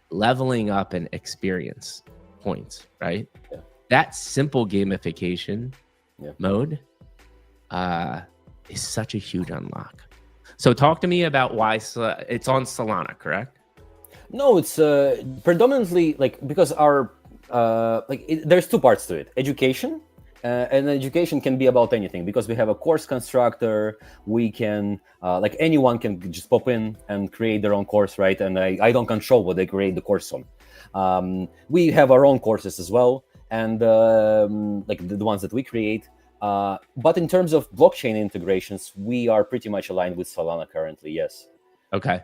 leveling up an experience points, right? That simple gamification mode is such a huge unlock. So talk to me about why it's on Solana, correct? No, it's predominantly like because our there's two parts to it: education, and education can be about anything because we have a course constructor. We can like anyone can just pop in and create their own course, right? And I don't control what they create the course on. We have our own courses as well, and like the ones that we create. But in terms of blockchain integrations, we are pretty much aligned with Solana currently. Yes. Okay.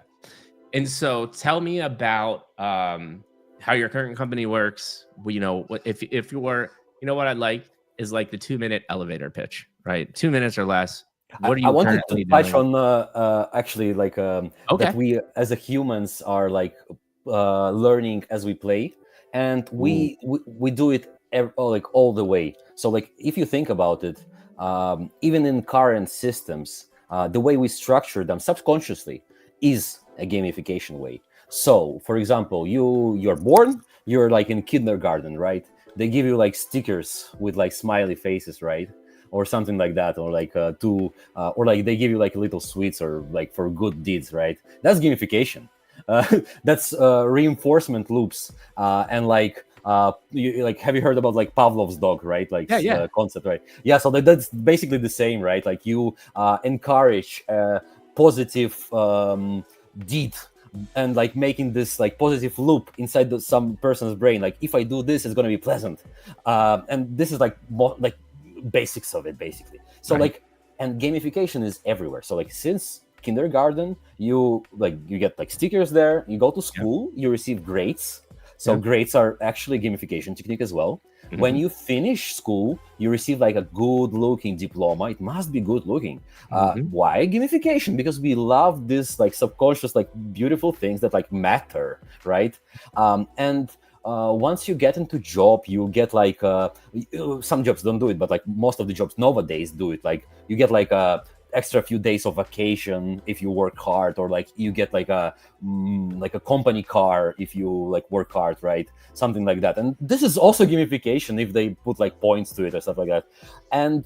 And so tell me about how your current company works. You know, if you were, you know, what I like is like the 2-minute elevator pitch, right? 2 minutes or less. What are I you wanted to currently touch doing? on actually like that Okay. we as a humans are like learning as we play, and Ooh. we do it like all the way. So like if you think about it, even in current systems, the way we structure them subconsciously is a gamification way. So for example, you're born, you're like in kindergarten, right? They give you like stickers with like smiley faces, right? Or something like that, or like or like they give you like little sweets or like for good deeds, right? That's gamification. uh, that's reinforcement loops, and like like have you heard about like Pavlov's dog, right? Like Yeah, yeah. concept, right? Yeah, so that's basically the same, right? Like you encourage positive deed, and like making this like positive loop inside some person's brain. Like if I do this, it's going to be pleasant, and this is like like basics of it basically. So Right. like, and gamification is everywhere. So like since kindergarten, you get like stickers there, you go to Yeah. school, you receive grades. So Yeah. grades are actually gamification technique as well. When Hmm. you finish school, you receive like a good looking diploma. It must be good looking. Hmm. Why gamification? Because we love this like subconscious, like beautiful things that like matter, right? And once you get into job, you get like some jobs don't do it, but like most of the jobs nowadays do it. Like you get like a extra few days of vacation if you work hard, or like you get like a company car if you like work hard, right? Something like that. And this is also gamification if they put like points to it or stuff like that. And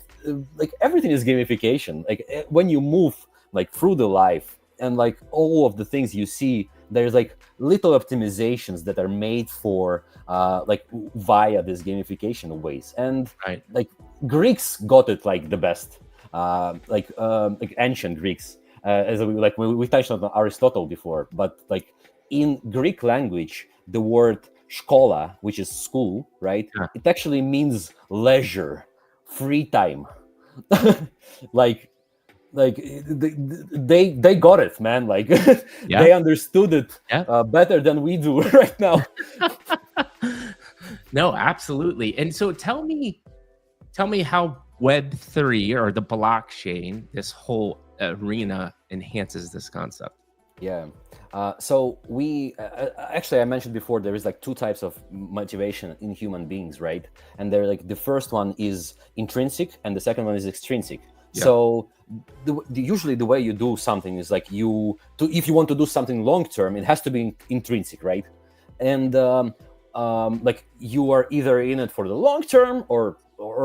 like everything is gamification. Like when you move like through the life, and like all of the things you see, there's like little optimizations that are made for like via this gamification ways. And Right. like Greeks got it like the best, like ancient Greeks, as we touched on Aristotle before. But like in Greek language, the word "shkola," which is school, right? Yeah. It actually means leisure, free time. like like they got it, man. Like Yeah. they understood it Yeah. better than we do right now. No, absolutely. And so tell me how Web3 or the blockchain, this whole arena enhances this concept. Yeah. So we actually, I mentioned before, there is like two types of motivation in human beings, right? And they're like the first one is intrinsic, and the second one is extrinsic. Yeah. So usually the way you do something is like if you want to do something long term, it has to be intrinsic, right? And like you are either in it for the long term, or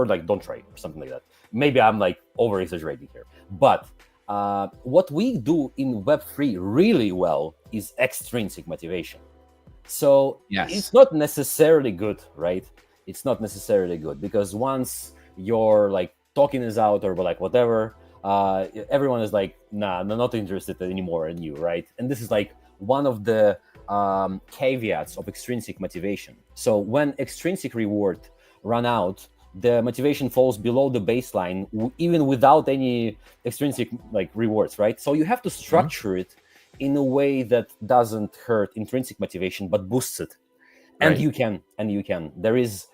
like don't try or something like that. Maybe I'm like over exaggerating here, but what we do in Web3 really well is extrinsic motivation. So it's Yes. not necessarily good, right? It's not necessarily good because once your like token is out or like whatever, everyone is like, nah, I'm not interested anymore in you, right? And this is like one of the caveats of extrinsic motivation. So when extrinsic reward run out, the motivation falls below the baseline, even without any extrinsic like rewards, right? So you have to Mhm. structure it in a way that doesn't hurt intrinsic motivation but boosts it. And Right. you can. There is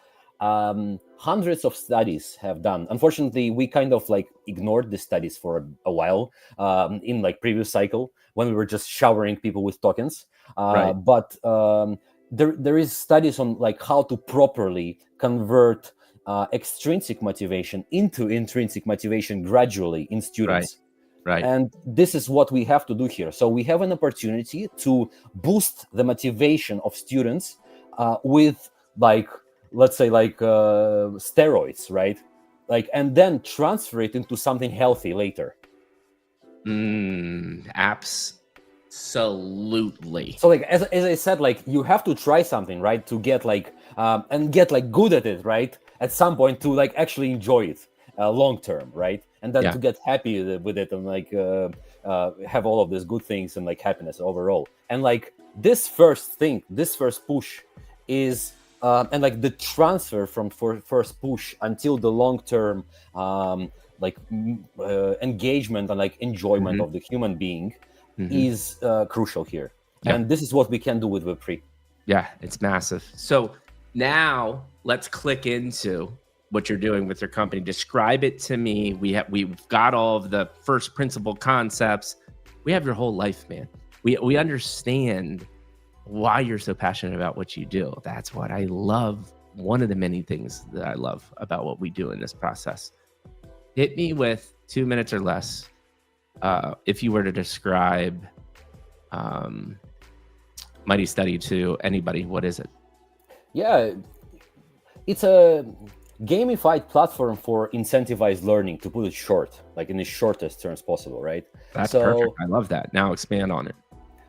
hundreds of studies have done. Unfortunately, we kind of like ignored the studies for a while in like previous cycle when we were just showering people with tokens. Right. But there is studies on like how to properly convert extrinsic motivation into intrinsic motivation gradually in Right. students. Right. And this is what we have to do here. So we have an opportunity to boost the motivation of students with like, let's say like steroids, right? Like, and then transfer it into something healthy later. Absolutely. So like as I said, like you have to try something, right, to get like and get like good at it, right, at some point, to like actually enjoy it long term, right, and then Yeah. to get happy with it, and like have all of these good things and like happiness overall. And like this first thing, this first push is and like the transfer from first push until the long term like engagement and like enjoyment Mhm. of the human being Mhm. is crucial here. Yeah. And this is what we can do with Web3. Yeah, it's massive. So now let's click into what you're doing with your company. Describe it to me. We've got all of the first principle concepts. We have your whole life, man. We understand why you're so passionate about what you do. That's what I love. One of the many things that I love about what we do in this process. Hit me with 2 minutes or less. If you were to describe Mighty Study to anybody, what is it? Yeah, it's a gamified platform for incentivized learning, to put it short, like in the shortest terms possible, right? That's So, perfect. I love that. Now expand on it.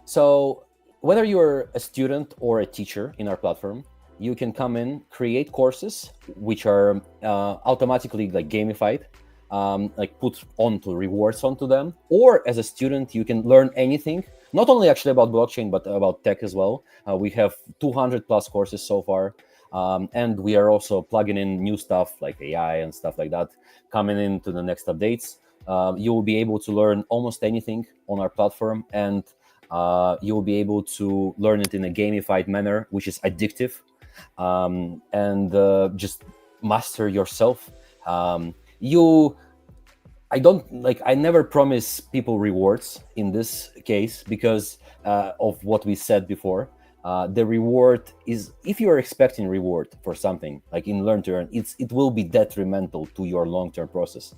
So whether you're a student or a teacher in our platform, you can come in, create courses which are automatically like gamified, like put onto rewards onto them. Or as a student, you can learn anything, not only actually about blockchain, but about tech as well. We have 200 plus courses so far. And we are also plugging in new stuff like AI and stuff like that coming into the next updates. You will be able to learn almost anything on our platform, and you will be able to learn it in a gamified manner, which is addictive, and just master yourself. I never promise people rewards in this case because of what we said before. The reward is, if you are expecting reward for something like in learn to earn, it will be detrimental to your long-term process.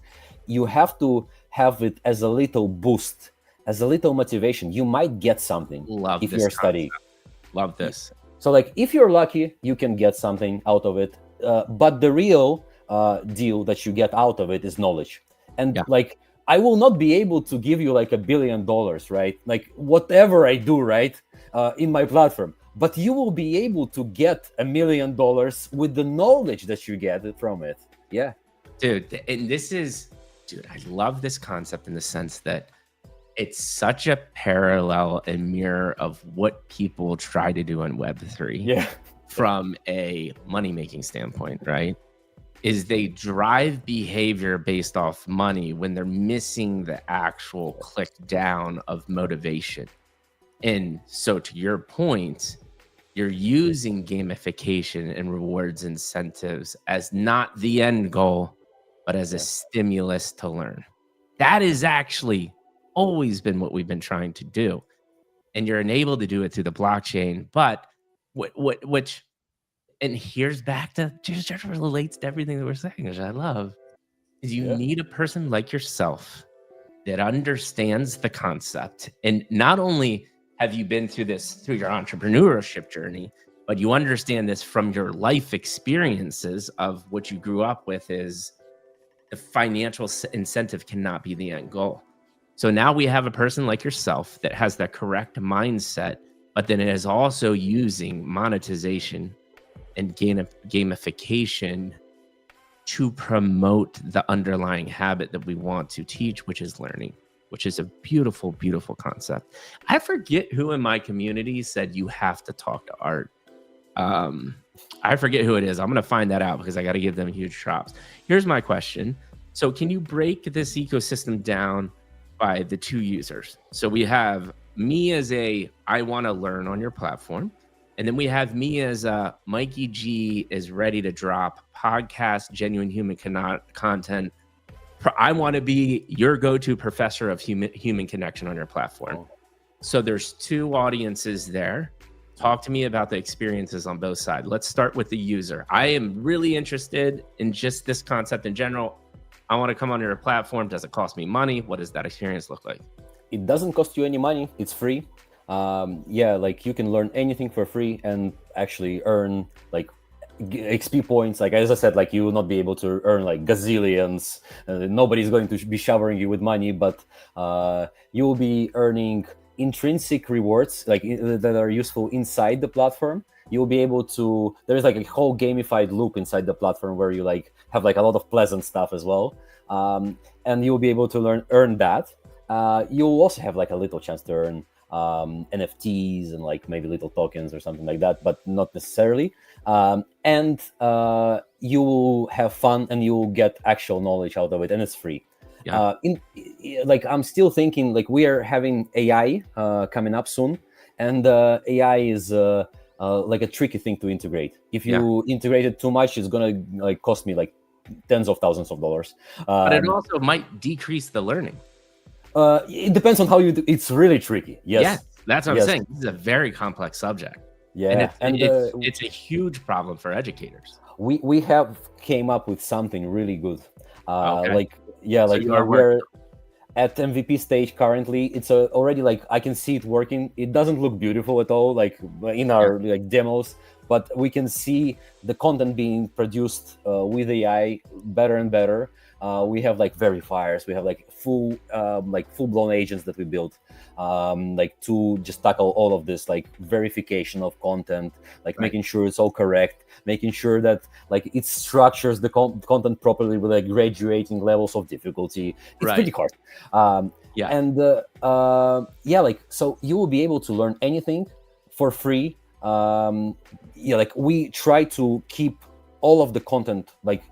You have to have it as a little boost, as a little motivation. You might get something Love if this you're concept. studying. Love this. So like if you're lucky, you can get something out of it. But the real deal that you get out of it is knowledge. And Yeah. like I will not be able to give you like $1 billion, right? Like whatever I do, right, in my platform. But you will be able to get $1 million with the knowledge that you get from it. Yeah. Dude, and this is, dude, I love this concept in the sense that it's such a parallel and mirror of what people try to do in Web3 Yeah. from a money-making standpoint, right? Is they drive behavior based off money when they're missing the actual click down of motivation. And so to your point, you're using gamification and rewards incentives as not the end goal, but as a stimulus to learn. That is actually always been what we've been trying to do. And you're enabled to do it through the blockchain. But which, and here's back to just relates to everything that we're saying, which I love, is you Yeah. need a person like yourself that understands the concept. And not only have you been through this through your entrepreneurship journey, but you understand this from your life experiences of what you grew up with is the financial incentive cannot be the end goal. So now we have a person like yourself that has the correct mindset, but then it is also using monetization and gamification to promote the underlying habit that we want to teach, which is learning, which is a beautiful, beautiful concept. I forget who in my community said you have to talk to Art. I forget who it is. I'm going to find that out because I got to give them huge props. Here's my question. So can you break this ecosystem down by the two users? So we have me as I want to learn on your platform. And then we have me as Mikey G is ready to drop podcast, genuine human content. I want to be your go-to professor of human connection on your platform. Oh. So there's two audiences there. Talk to me about the experiences on both sides. Let's start with the user. I am really interested in just this concept in general. I want to come on your platform. Does it cost me money? What does that experience look like? It doesn't cost you any money. It's free. Like you can learn anything for free and actually earn like XP points. Like as I said, like you will not be able to earn like gazillions. Nobody's going to be showering you with money, but you will be earning intrinsic rewards like that are useful inside the platform. You'll be able to. There's like a whole gamified loop inside the platform where you like have like a lot of pleasant stuff as well, and you'll be able to earn that. You'll also have like a little chance to earn NFTs and like maybe little tokens or something like that, but not necessarily. And you will have fun and you will get actual knowledge out of it, and it's free. Yeah. Like I'm still thinking like we are having AI coming up soon, and AI is like a tricky thing to integrate. If you integrate it too much, it's gonna like cost me like tens of thousands of dollars. But it also might decrease the learning. It depends on how you do. It's really tricky. Yes, that's what I'm saying. This is a very complex subject. Yeah, and it's a huge problem for educators. We have came up with something really good. Okay. We're at MVP stage currently. It's already like I can see it working. It doesn't look beautiful at all, like in our like demos, but we can see the content being produced with AI better and better. We have like verifiers. We have like full-blown agents that we built, like to just tackle all of this, like verification of content, like making sure it's all correct, making sure that like it structures the content properly with like graduating levels of difficulty. It's pretty hard. Like so you will be able to learn anything for free. Like we try to keep all of the content like.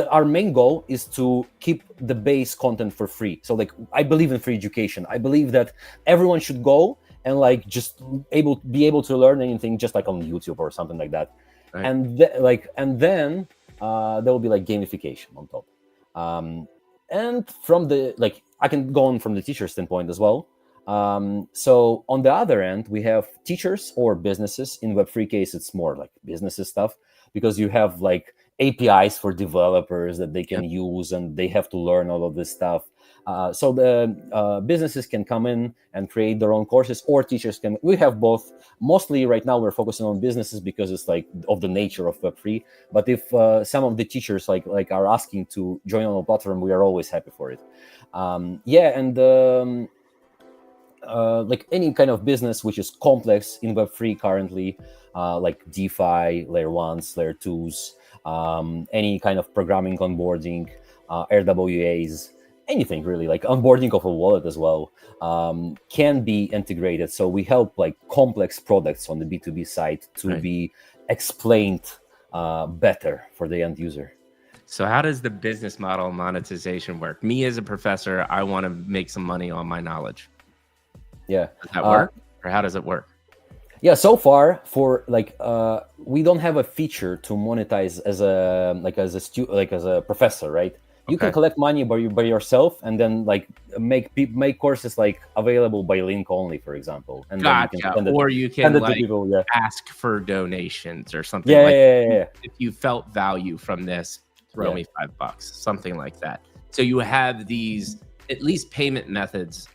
Our main goal is to keep the base content for free. So like I believe in free education. I believe that everyone should go and like just be able to learn anything just like on YouTube or something like that. Right. And then there will be like gamification on top. And from the like I can go on from the teacher standpoint as well. So on the other end, we have teachers or businesses. In Web3 case, it's more like businesses stuff because you have like APIs for developers that they can use, and they have to learn all of this stuff. So the businesses can come in and create their own courses, or teachers can. We have both. Mostly right now we're focusing on businesses because it's like of the nature of Web3. But if some of the teachers like are asking to join on the platform, we are always happy for it. Like any kind of business which is complex in Web3 currently, like DeFi, layer 1s, layer 2s, any kind of programming onboarding, RWAs, anything really, like onboarding of a wallet as well, can be integrated. So we help like complex products on the B2B side to be explained better for the end user. So how does the business model monetization work? Me as a professor, I want to make some money on my knowledge. Yeah. Does that work? Or how does it work? Yeah, so far for like we don't have a feature to monetize as a professor, right? You can collect money by yourself and then like make courses like available by link only, for example. And then you can like people, ask for donations or something. If you felt value from this, throw me $5, something like that. So you have these at least payment methods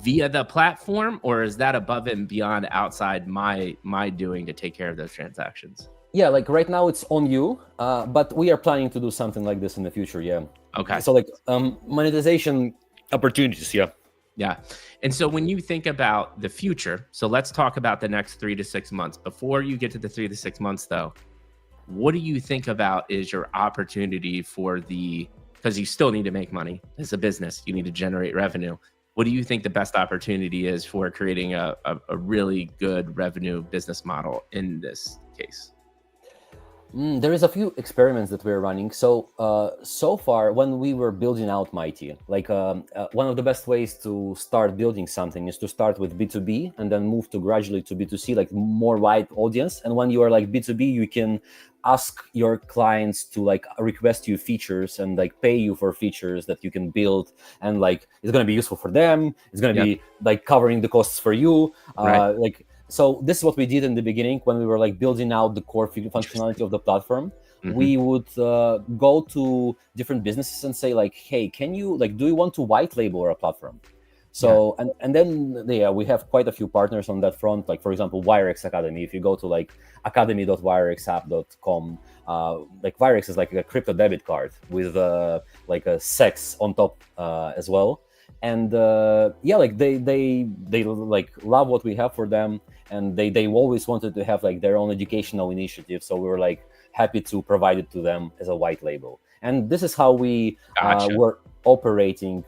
via the platform, or is that above and beyond outside my doing to take care of those transactions? Yeah, like right now it's on you, but we are planning to do something like this in the future. Yeah. Okay. So like monetization opportunities. Yeah. Yeah. And so when you think about the future, so let's talk about the next 3 to 6 months. Before you get to the 3 to 6 months though, what do you think about is your opportunity because you still need to make money as a business, you need to generate revenue. What do you think the best opportunity is for creating a really good revenue business model in this case? There is a few experiments that we're running. So so far, when we were building out Mighty, like one of the best ways to start building something is to start with B2B and then move to gradually to B2C, like more wide audience. And when you are like B2B, you can ask your clients to like request you features and like pay you for features that you can build, and like it's going to be useful for them. It's going to be like covering the costs for you. So this is what we did in the beginning when we were like building out the core functionality of the platform. Mm-hmm. We would go to different businesses and say like, hey, can you like, do you want to white label our platform? So and then we have quite a few partners on that front. Like for example, Wirex Academy. If you go to like academy.wirexapp.com, like Wirex is like a crypto debit card with like a sex on top as well. And like they like love what we have for them, and they always wanted to have like their own educational initiative. So we were like happy to provide it to them as a white label. And this is how we were operating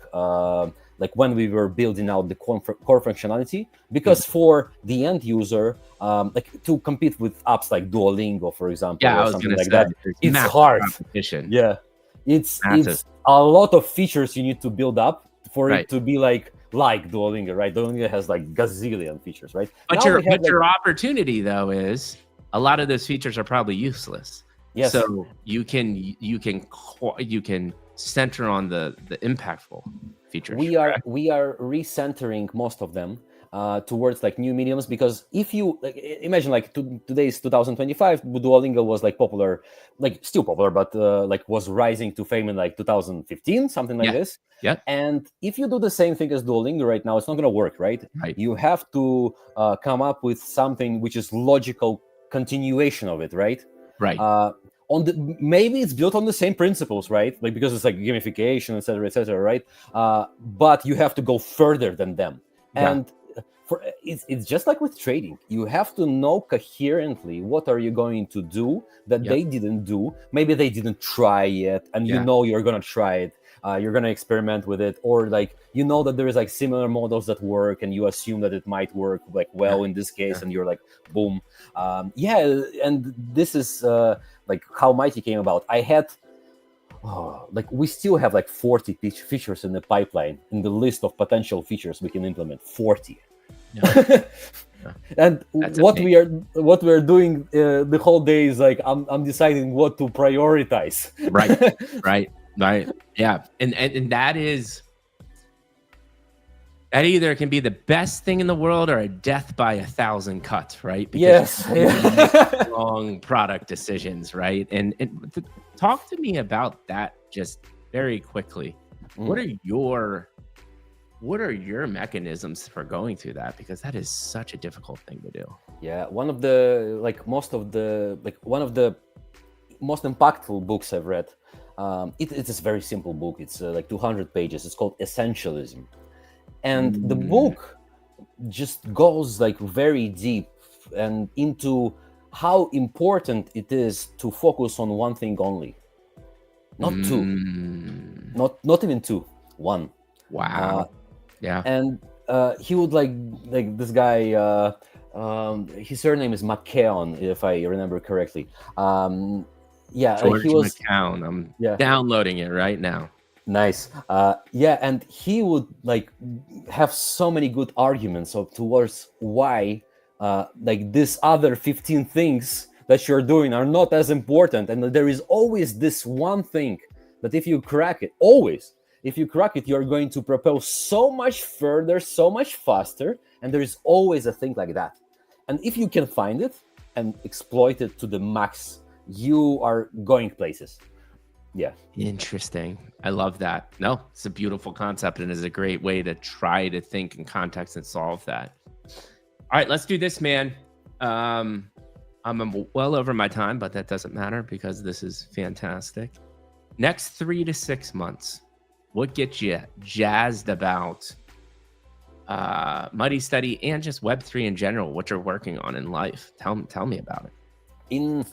like when we were building out the core functionality, because for the end user, like to compete with apps like Duolingo, for example, or something like that, it's hard. Yeah, it's a lot of features you need to build up for it to be like Duolingo, right? Duolingo has like gazillion features, right? But your opportunity though is a lot of those features are probably useless. Yes. So you can center on the impactful features. We are recentering most of them towards like new mediums, because if you like, imagine like today's 2025, Duolingo was like popular, like still popular, but like was rising to fame in like 2015, something like this. Yeah. And if you do the same thing as Duolingo right now, it's not going to work, right? You have to come up with something which is logical continuation of it, right? Maybe it's built on the same principles, right? Like because it's like gamification, etc., right? But you have to go further than them. And it's just like with trading. You have to know coherently what are you going to do that they didn't do. Maybe they didn't try yet, and you know you're gonna try it. You're gonna experiment with it, or like you know that there is like similar models that work, and you assume that it might work like well in this case, and you're like, boom, and this is like how Mighty came about. I had like we still have like 40 features in the pipeline in the list of potential features we can implement. 40. And what we are doing the whole day is like I'm deciding what to prioritize. Right. Yeah. And that either can be the best thing in the world or a death by 1,000 cuts, right? Because wrong product decisions, right? And talk to me about that just very quickly. What are your mechanisms for going through that? Because that is such a difficult thing to do. Yeah, one of the most impactful books I've read. It's a very simple book. It's like 200 pages. It's called Essentialism. And the book just goes like very deep and into how important it is to focus on one thing only, not two, not even two, one. Wow. And he would like this guy. His surname is McKeown, if I remember correctly. George he was McKeown. I'm downloading it right now. Nice. And he would like have so many good arguments towards why like these other 15 things that you're doing are not as important, and there is always this one thing that if you crack it, you're going to propel so much further, so much faster, and there is always a thing like that. And if you can find it and exploit it to the max, you are going places. Yeah. Interesting. I love that. No, it's a beautiful concept, and is a great way to try to think in context and solve that. All right, let's do this, man. I'm well over my time, but that doesn't matter because this is fantastic. Next 3 to 6 months, what gets you jazzed about Mighty Study and just Web3 in general, what you're working on in life? Tell me about it. In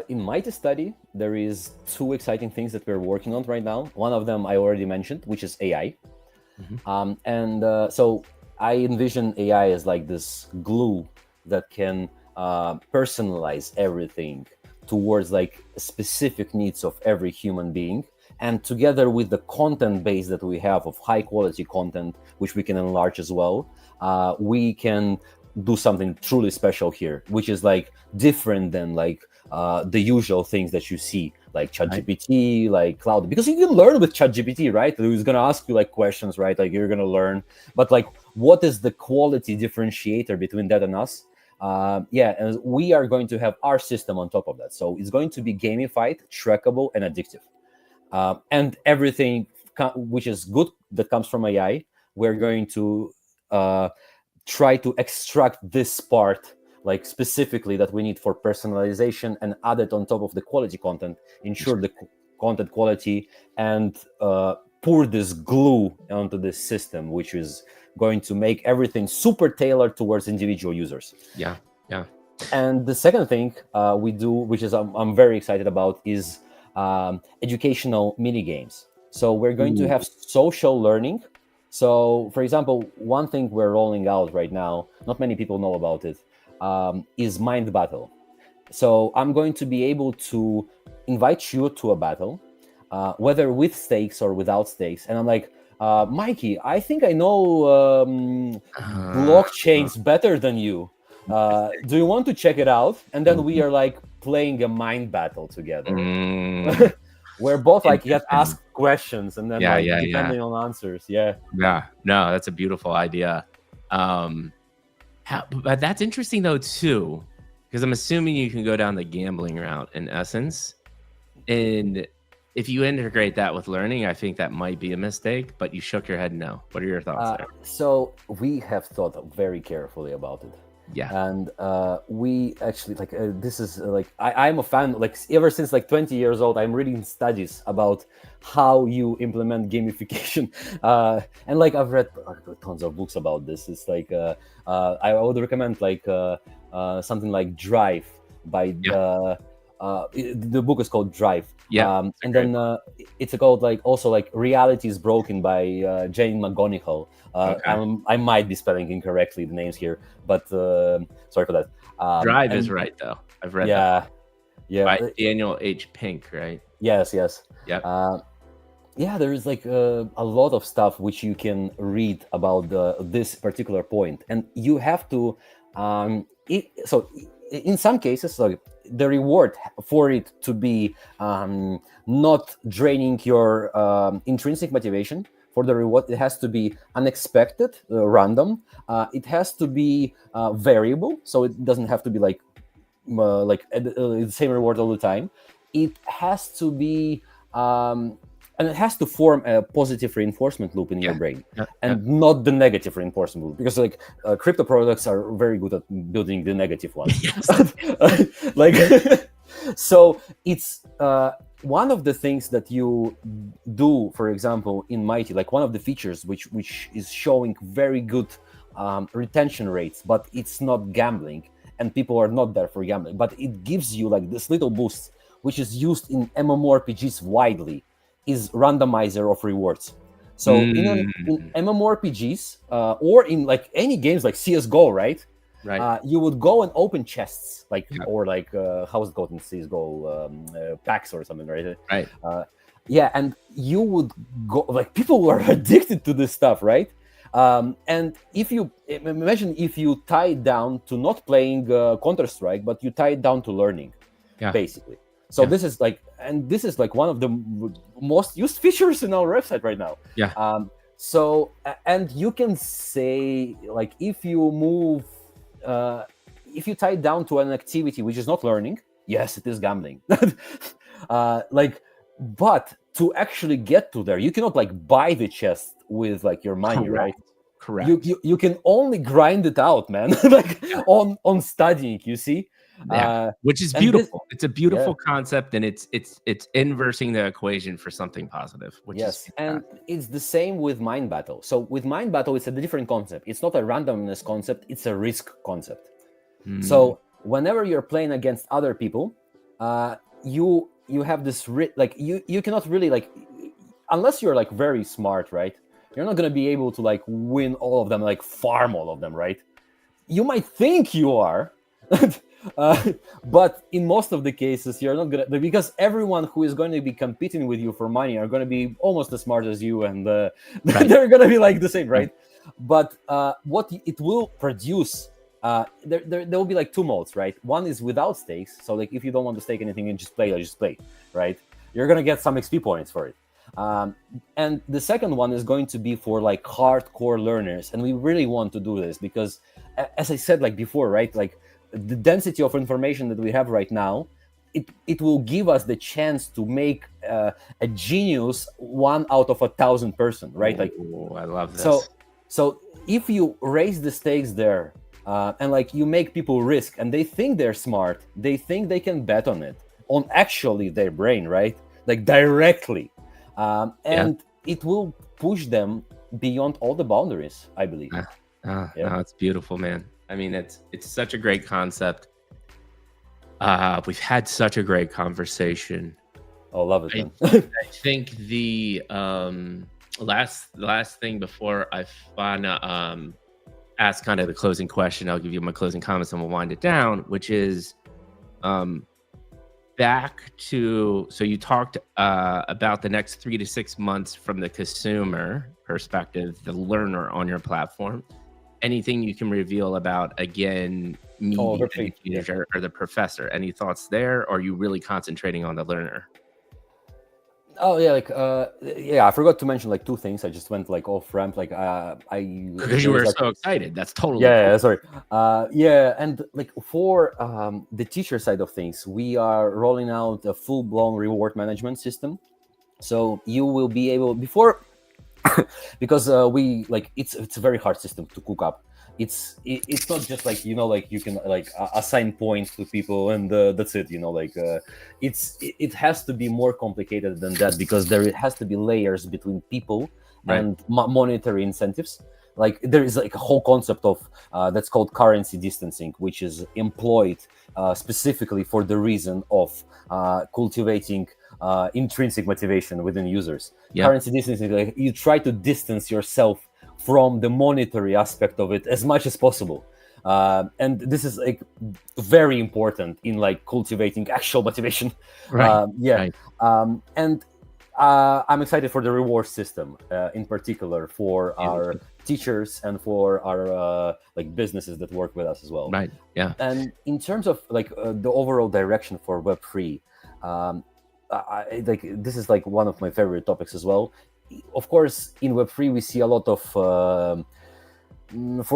Mighty Study, there is 2 exciting things that we're working on right now. One of them I already mentioned, which is AI. So I envision AI as like this glue that can personalize everything towards like specific needs of every human being. And together with the content base that we have of high quality content, which we can enlarge as well, we can do something truly special here, which is like different than like the usual things that you see, like ChatGPT, like Cloud, because you can learn with ChatGPT, right? Who's gonna ask you like questions, right? Like you're gonna learn, but like, what is the quality differentiator between that and us? And we are going to have our system on top of that, so it's going to be gamified, trackable, and addictive, and everything which is good that comes from AI we're going to try to extract this part, like specifically that we need for personalization, and add it on top of the quality content, ensure the content quality, and pour this glue onto this system, which is going to make everything super tailored towards individual users. Yeah. And the second thing we do, which is I'm very excited about, is educational mini games. So we're going to have social learning. So, for example, one thing we're rolling out right now, not many people know about it, is Mind Battle. So I'm going to be able to invite you to a battle, whether with stakes or without stakes. And I'm like, Mikey, I think I know blockchains better than you. Do you want to check it out? And then we are like playing a mind battle together, where both like get asked questions and then depending on answers. Yeah. No, that's a beautiful idea. But that's interesting though too, because I'm assuming you can go down the gambling route in essence, and if you integrate that with learning, I think that might be a mistake. But you shook your head no. What are your thoughts there? So we have thought very carefully about it. Yeah. And we actually like this is like I'm a fan, like ever since like 20 years old, I'm reading studies about how you implement gamification, and like I've read tons of books about this. It's like I would recommend like something like Drive by the book is called Drive. And then it's called like also like Reality is Broken by Jane McGonigal. I might be spelling incorrectly the names here, but sorry for that. Drive is right though. I've read that. Yeah. By Daniel H. Pink, right? Yes. Yeah. Yeah, there is like a lot of stuff which you can read about this particular point, and you have to. So in some cases, like the reward for it to be not draining your intrinsic motivation. For the reward, it has to be unexpected, random. It has to be variable, so it doesn't have to be like the same reward all the time. It has to be, and it has to form a positive reinforcement loop in your brain, and not the negative reinforcement loop. Because like crypto products are very good at building the negative ones. Like, so it's. One of the things that you do, for example, in Mighty, like one of the features which is showing very good retention rates, but it's not gambling, and people are not there for gambling, but it gives you like this little boost, which is used in MMORPGs widely, is randomizer of rewards. So in MMORPGs or in like any games like CSGO, right? Right. You would go and open chests, like or like how's it called in CSGO, packs or something, right? Right. And you would go, like people were addicted to this stuff, right? And if you imagine if you tie it down to not playing Counter-Strike, but you tie it down to learning, basically. So this is like, and this is like one of the most used features in our website right now. Yeah. So, and you can say like if you move. If you tie it down to an activity which is not learning, yes, it is gambling. But to actually get to there, you cannot like buy the chest with like your money, right? Correct. You can only grind it out, man. Like on studying, you see. Which is beautiful. It's a beautiful concept, and it's inversing the equation for something positive. Which is and it's the same with Mind Battle. So with Mind Battle, it's a different concept. It's not a randomness concept; it's a risk concept. So whenever you're playing against other people, you have this like you cannot really like, unless you're like very smart, right? You're not gonna be able to like win all of them, like farm all of them, right? You might think you are. But in most of the cases, you're not gonna, because everyone who is going to be competing with you for money are going to be almost as smart as you, and they're going to be like the same, right? But what it will produce, there will be like two modes, right? One is without stakes, so like if you don't want to stake anything and just play, right? You're going to get some XP points for it. And the second one is going to be for like hardcore learners, and we really want to do this because, as I said like before, right, like the density of information that we have right now, it will give us the chance to make a genius 1 out of 1,000 person, right? Like, I love this. So So if you raise the stakes there, and like you make people risk, and they think they're smart, they think they can bet on it, on actually their brain, right? Like directly, Yeah. and it will push them beyond all the boundaries, I believe. Yeah. No, it's beautiful, man. I mean, it's such a great concept. We've had such a great conversation. Oh, love it, man. I think the last thing before I wanna ask kind of the closing question, I'll give you my closing comments and we'll wind it down, which is back to, so you talked about the next 3 to 6 months from the consumer perspective, the learner on your platform. Anything you can reveal about, again, me, Web3, the educator or the professor? Any thoughts there? Or are you really concentrating on the learner? Oh yeah, like yeah, I forgot to mention like two things. I just went like off ramp. Like Because you were so excited. That's totally yeah, cool. sorry. Yeah, and like for the teacher side of things, we are rolling out a full-blown reward management system. So you will be able before because we like it's a very hard system to cook up. It's not just like like you can like assign points to people and that's it. Like it has to be more complicated than that because there has to be layers between people and monetary incentives. Like there is like a whole concept of that's called currency distancing, which is employed specifically for the reason of cultivating intrinsic motivation within users. Currency distancing, like you try to distance yourself from the monetary aspect of it as much as possible. And this is like very important in like cultivating actual motivation. And I'm excited for the reward system in particular for our teachers and for our like businesses that work with us as well. And in terms of like the overall direction for Web3, like this is like one of my favorite topics as well. Of course, in Web3 we see a lot of for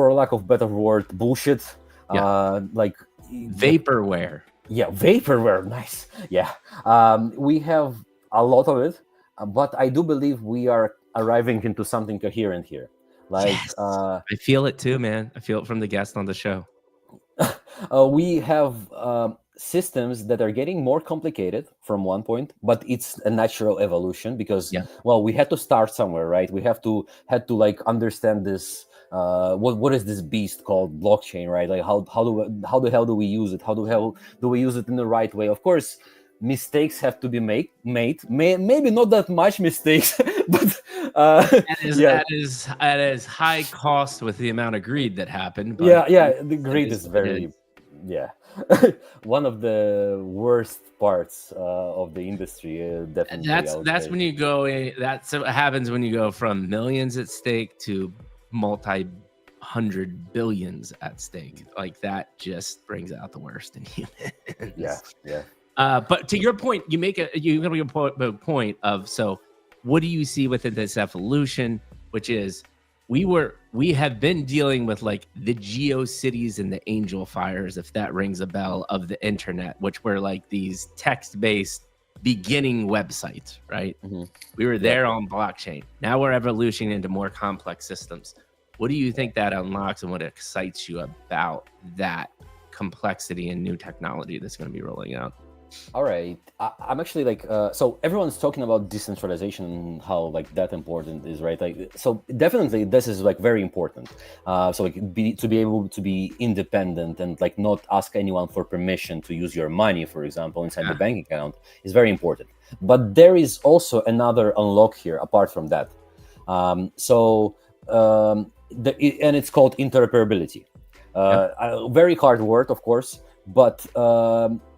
a lack of better word, bullshit. Like vaporware. Yeah, vaporware. Nice. Yeah. We have a lot of it, but I do believe we are arriving into something coherent here. Like I feel it too, man. I feel it from the guest on the show. We have systems that are getting more complicated from one point, but it's a natural evolution because well, we had to start somewhere, right? We had to like understand this what is this beast called blockchain, right? Like how the hell do we use it? How the hell do we use it in the right way? Of course, mistakes have to be made. Maybe not that much mistakes, but that is high cost with the amount of greed that happened. But the greed is very one of the worst parts of the industry. Definitely, that's when you go in. That's what happens when you go from millions at stake to multi-hundred billions at stake. Like that just brings out the worst in humans. But to your point, you make a point of, so what do you see within this evolution, which is we have been dealing with like the GeoCities and the Angel Fires, if that rings a bell, of the internet, which were like these text-based beginning websites, right? We were there on blockchain. Now we're evolutioning into more complex systems. What do you think that unlocks and what excites you about that complexity and new technology that's going to be rolling out? All right, I'm actually like so everyone's talking about decentralization and how like that important is, right? Like so definitely this is like very important. So like to be able to be independent and like not ask anyone for permission to use your money, for example, inside the bank account is very important. But there is also another unlock here apart from that. And it's called interoperability. A very hard word, of course. But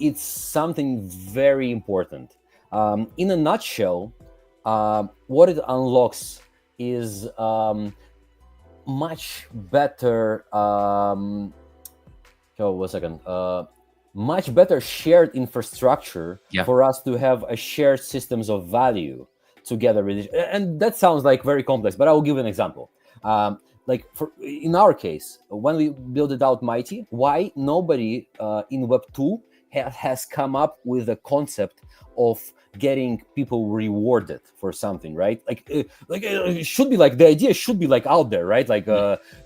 it's something very important. In a nutshell, what it unlocks is much better. Much better shared infrastructure for us to have a shared systems of value together with it. And that sounds like very complex, but I will give an example. Like in our case, when we build it out Mighty, why nobody in Web 2 has come up with a concept of getting people rewarded for something, right? It should be like, the idea should be like out there, right? Like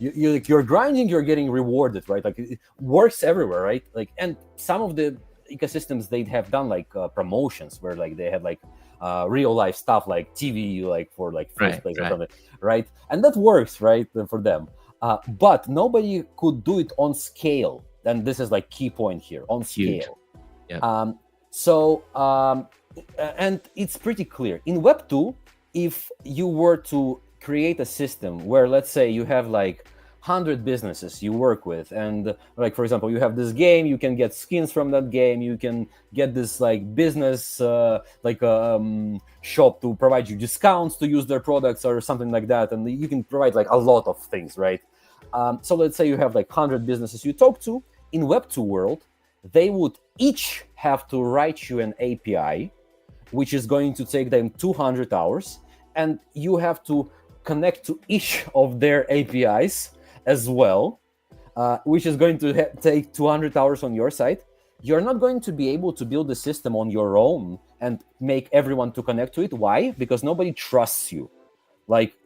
you're grinding, you're getting rewarded, right? Like it works everywhere, right? Like, and some of the ecosystems, they have done like promotions where like they have like real life stuff like TV, like for like first place or something, right? And that works, right, for them. But nobody could do it on scale. And this is like key point here, on scale. Yeah. And it's pretty clear in Web 2, if you were to create a system where, let's say, you have like 100 businesses you work with, and like, for example, you have this game, you can get skins from that game, you can get this like business shop to provide you discounts to use their products or something like that, and you can provide like a lot of things, right? So let's say you have like 100 businesses you talk to. In Web 2 world, they would each have to write you an API, which is going to take them 200 hours, and you have to connect to each of their APIs as well, which is going to take 200 hours on your side. You're not going to be able to build the system on your own and make everyone to connect to it. Why? Because nobody trusts you. Like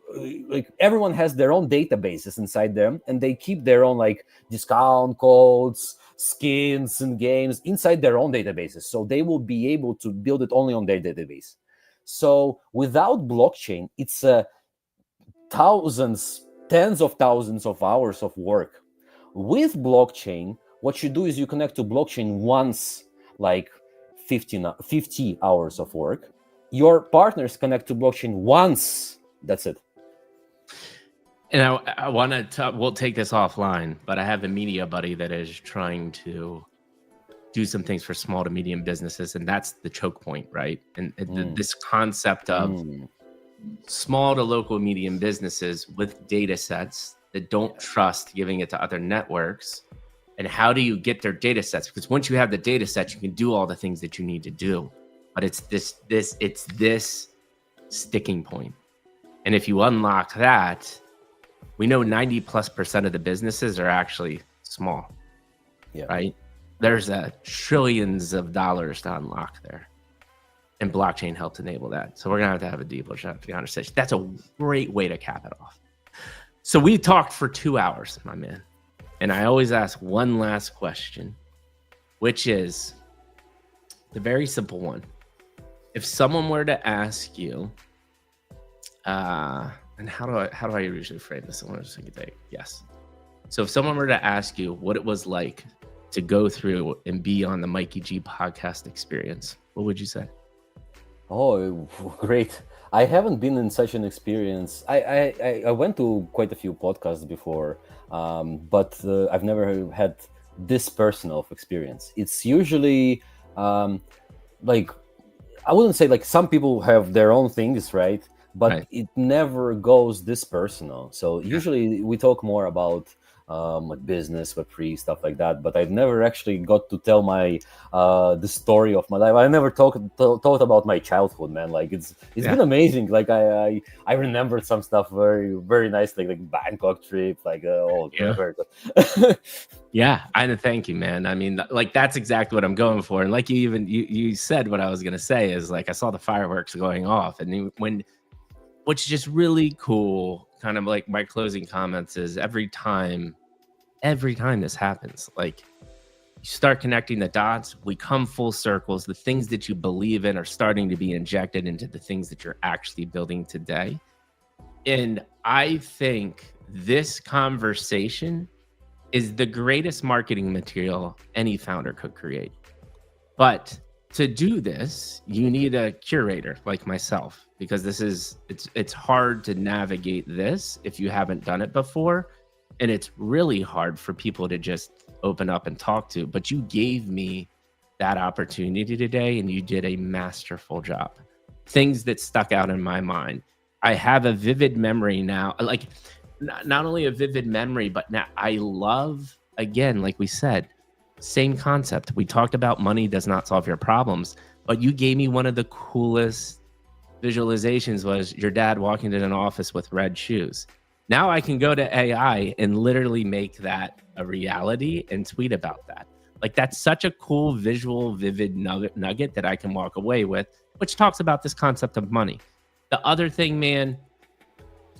everyone has their own databases inside them, and they keep their own like discount codes, skins, and games inside their own databases. So they will be able to build it only on their database. So without blockchain, it's tens of thousands of hours of work. With blockchain, what you do is you connect to blockchain once, like 50 hours of work. Your partners connect to blockchain once. That's it. And I want to talk, we'll take this offline, but I have a media buddy that is trying to do some things for small to medium businesses, and that's the choke point, right? And this concept of small to local medium businesses with data sets that don't trust giving it to other networks. And how do you get their data sets? Because once you have the data sets, you can do all the things that you need to do. But it's this sticking point. And if you unlock that, we know 90+% of the businesses are actually small, right? There's trillions of dollars to unlock there. And blockchain helps enable that. So we're going to have a deeper conversation. That's a great way to cap it off. So we talked for 2 hours, my man. And I always ask one last question, which is the very simple one. If someone were to ask you, and how do I usually frame this? Yes. So if someone were to ask you what it was like to go through and be on the Mikey G podcast experience, what would you say? Oh, great. I haven't been in such an experience. I went to quite a few podcasts before, but I've never had this personal of experience. It's usually like, I wouldn't say like some people have their own things, right? But it never goes this personal. So usually we talk more about like business, Web3, stuff like that. But I've never actually got to tell my the story of my life. I never thought about my childhood, man. Like it's been amazing. Like I remembered some stuff very, very nicely, like Bangkok trip, like very good. Yeah, and thank you, man. I mean, like that's exactly what I'm going for. And like you said, what I was gonna say is like I saw the fireworks going off, and which is just really cool. Kind of like my closing comments is every time this happens, like you start connecting the dots, we come full circles. The things that you believe in are starting to be injected into the things that you're actually building today. And I think this conversation is the greatest marketing material any founder could create. But to do this, you need a curator like myself, because it's hard to navigate this if you haven't done it before. And it's really hard for people to just open up and talk to. But you gave me that opportunity today, and you did a masterful job. Things that stuck out in my mind. I have a vivid memory now, like not only a vivid memory, but now I love, again, like we said, same concept. We talked about money does not solve your problems, but you gave me one of the coolest visualizations was your dad walking in an office with red shoes. Now I can go to AI and literally make that a reality and tweet about that. Like that's such a cool visual, vivid nugget that I can walk away with, which talks about this concept of money. The other thing, man,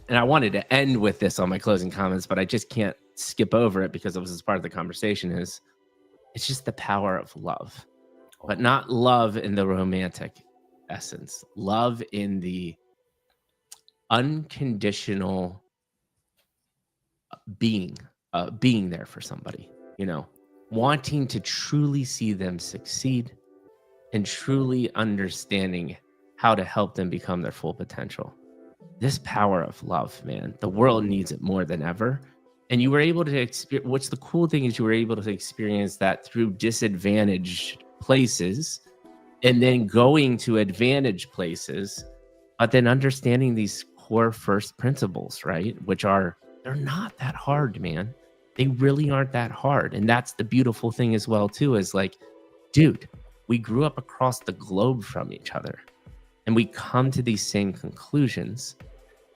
and I wanted to end with this on my closing comments, but I just can't skip over it because it was part of the conversation, is it's just the power of love, but not love in the romantic essence, love in the unconditional being there for somebody, you know, wanting to truly see them succeed and truly understanding how to help them become their full potential. This power of love, man, the world needs it more than ever. And you were able to experience, what's the cool thing is you were able to experience that through disadvantaged places and then going to advantaged places, but then understanding these core first principles, right? Which are, they're not that hard, man. They really aren't that hard. And that's the beautiful thing as well, too, is like, dude, we grew up across the globe from each other and we come to these same conclusions,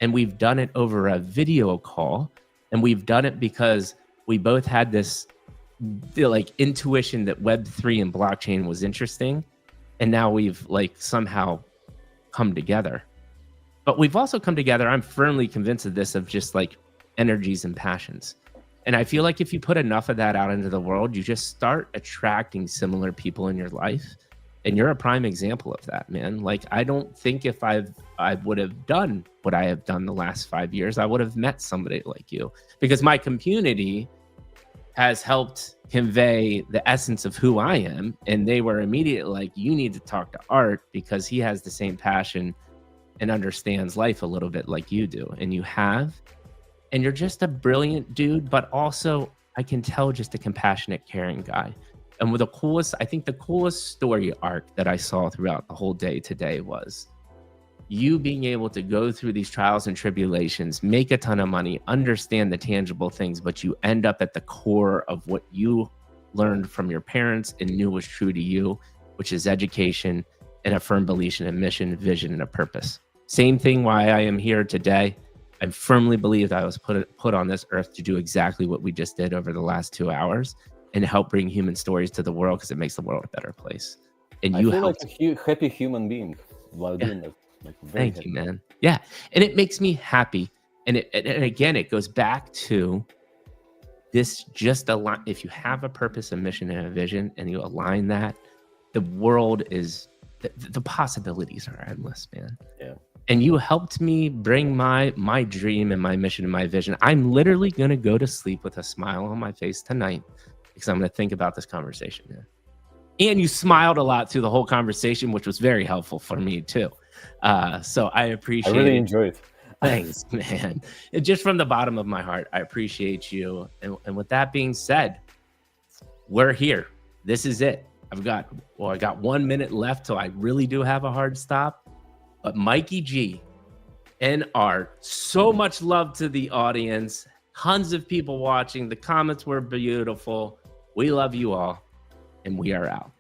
and we've done it over a video call, and we've done it because we both had this like intuition that Web3 and blockchain was interesting. And now we've like somehow come together. But we've also come together, I'm firmly convinced of this, of just like energies and passions. And I feel like if you put enough of that out into the world, you just start attracting similar people in your life. And you're a prime example of that, man. Like, I don't think if I would have done what I have done the last 5 years, I would have met somebody like you, because my community has helped convey the essence of who I am. And they were immediately like, you need to talk to Art because he has the same passion and understands life a little bit like you do. And you have, and you're just a brilliant dude, but also I can tell just a compassionate, caring guy. And with the coolest, I think the coolest story arc that I saw throughout the whole day today was you being able to go through these trials and tribulations, make a ton of money, understand the tangible things, but you end up at the core of what you learned from your parents and knew was true to you, which is education and a firm belief in a mission, vision, and a purpose. Same thing why I am here today. I firmly believe that I was put on this earth to do exactly what we just did over the last 2 hours and help bring human stories to the world, because it makes the world a better place. And you feel like a happy human being while doing that. Like, thank you, man. Yeah, and it makes me happy. And again, it goes back to this: just align. If you have a purpose, a mission, and a vision, and you align that, the world is the possibilities are endless, man. Yeah. And you helped me bring my dream and my mission and my vision. I'm literally gonna go to sleep with a smile on my face tonight, because I'm gonna think about this conversation, man. And you smiled a lot through the whole conversation, which was very helpful for me too. So I appreciate it. I really enjoyed it. Thanks, man. And just from the bottom of my heart, I appreciate you. And with that being said, we're here. This is it. I got 1 minute left till I really do have a hard stop. But Mikey G and Art, so much love to the audience. Tons of people watching. The comments were beautiful. We love you all, and we are out.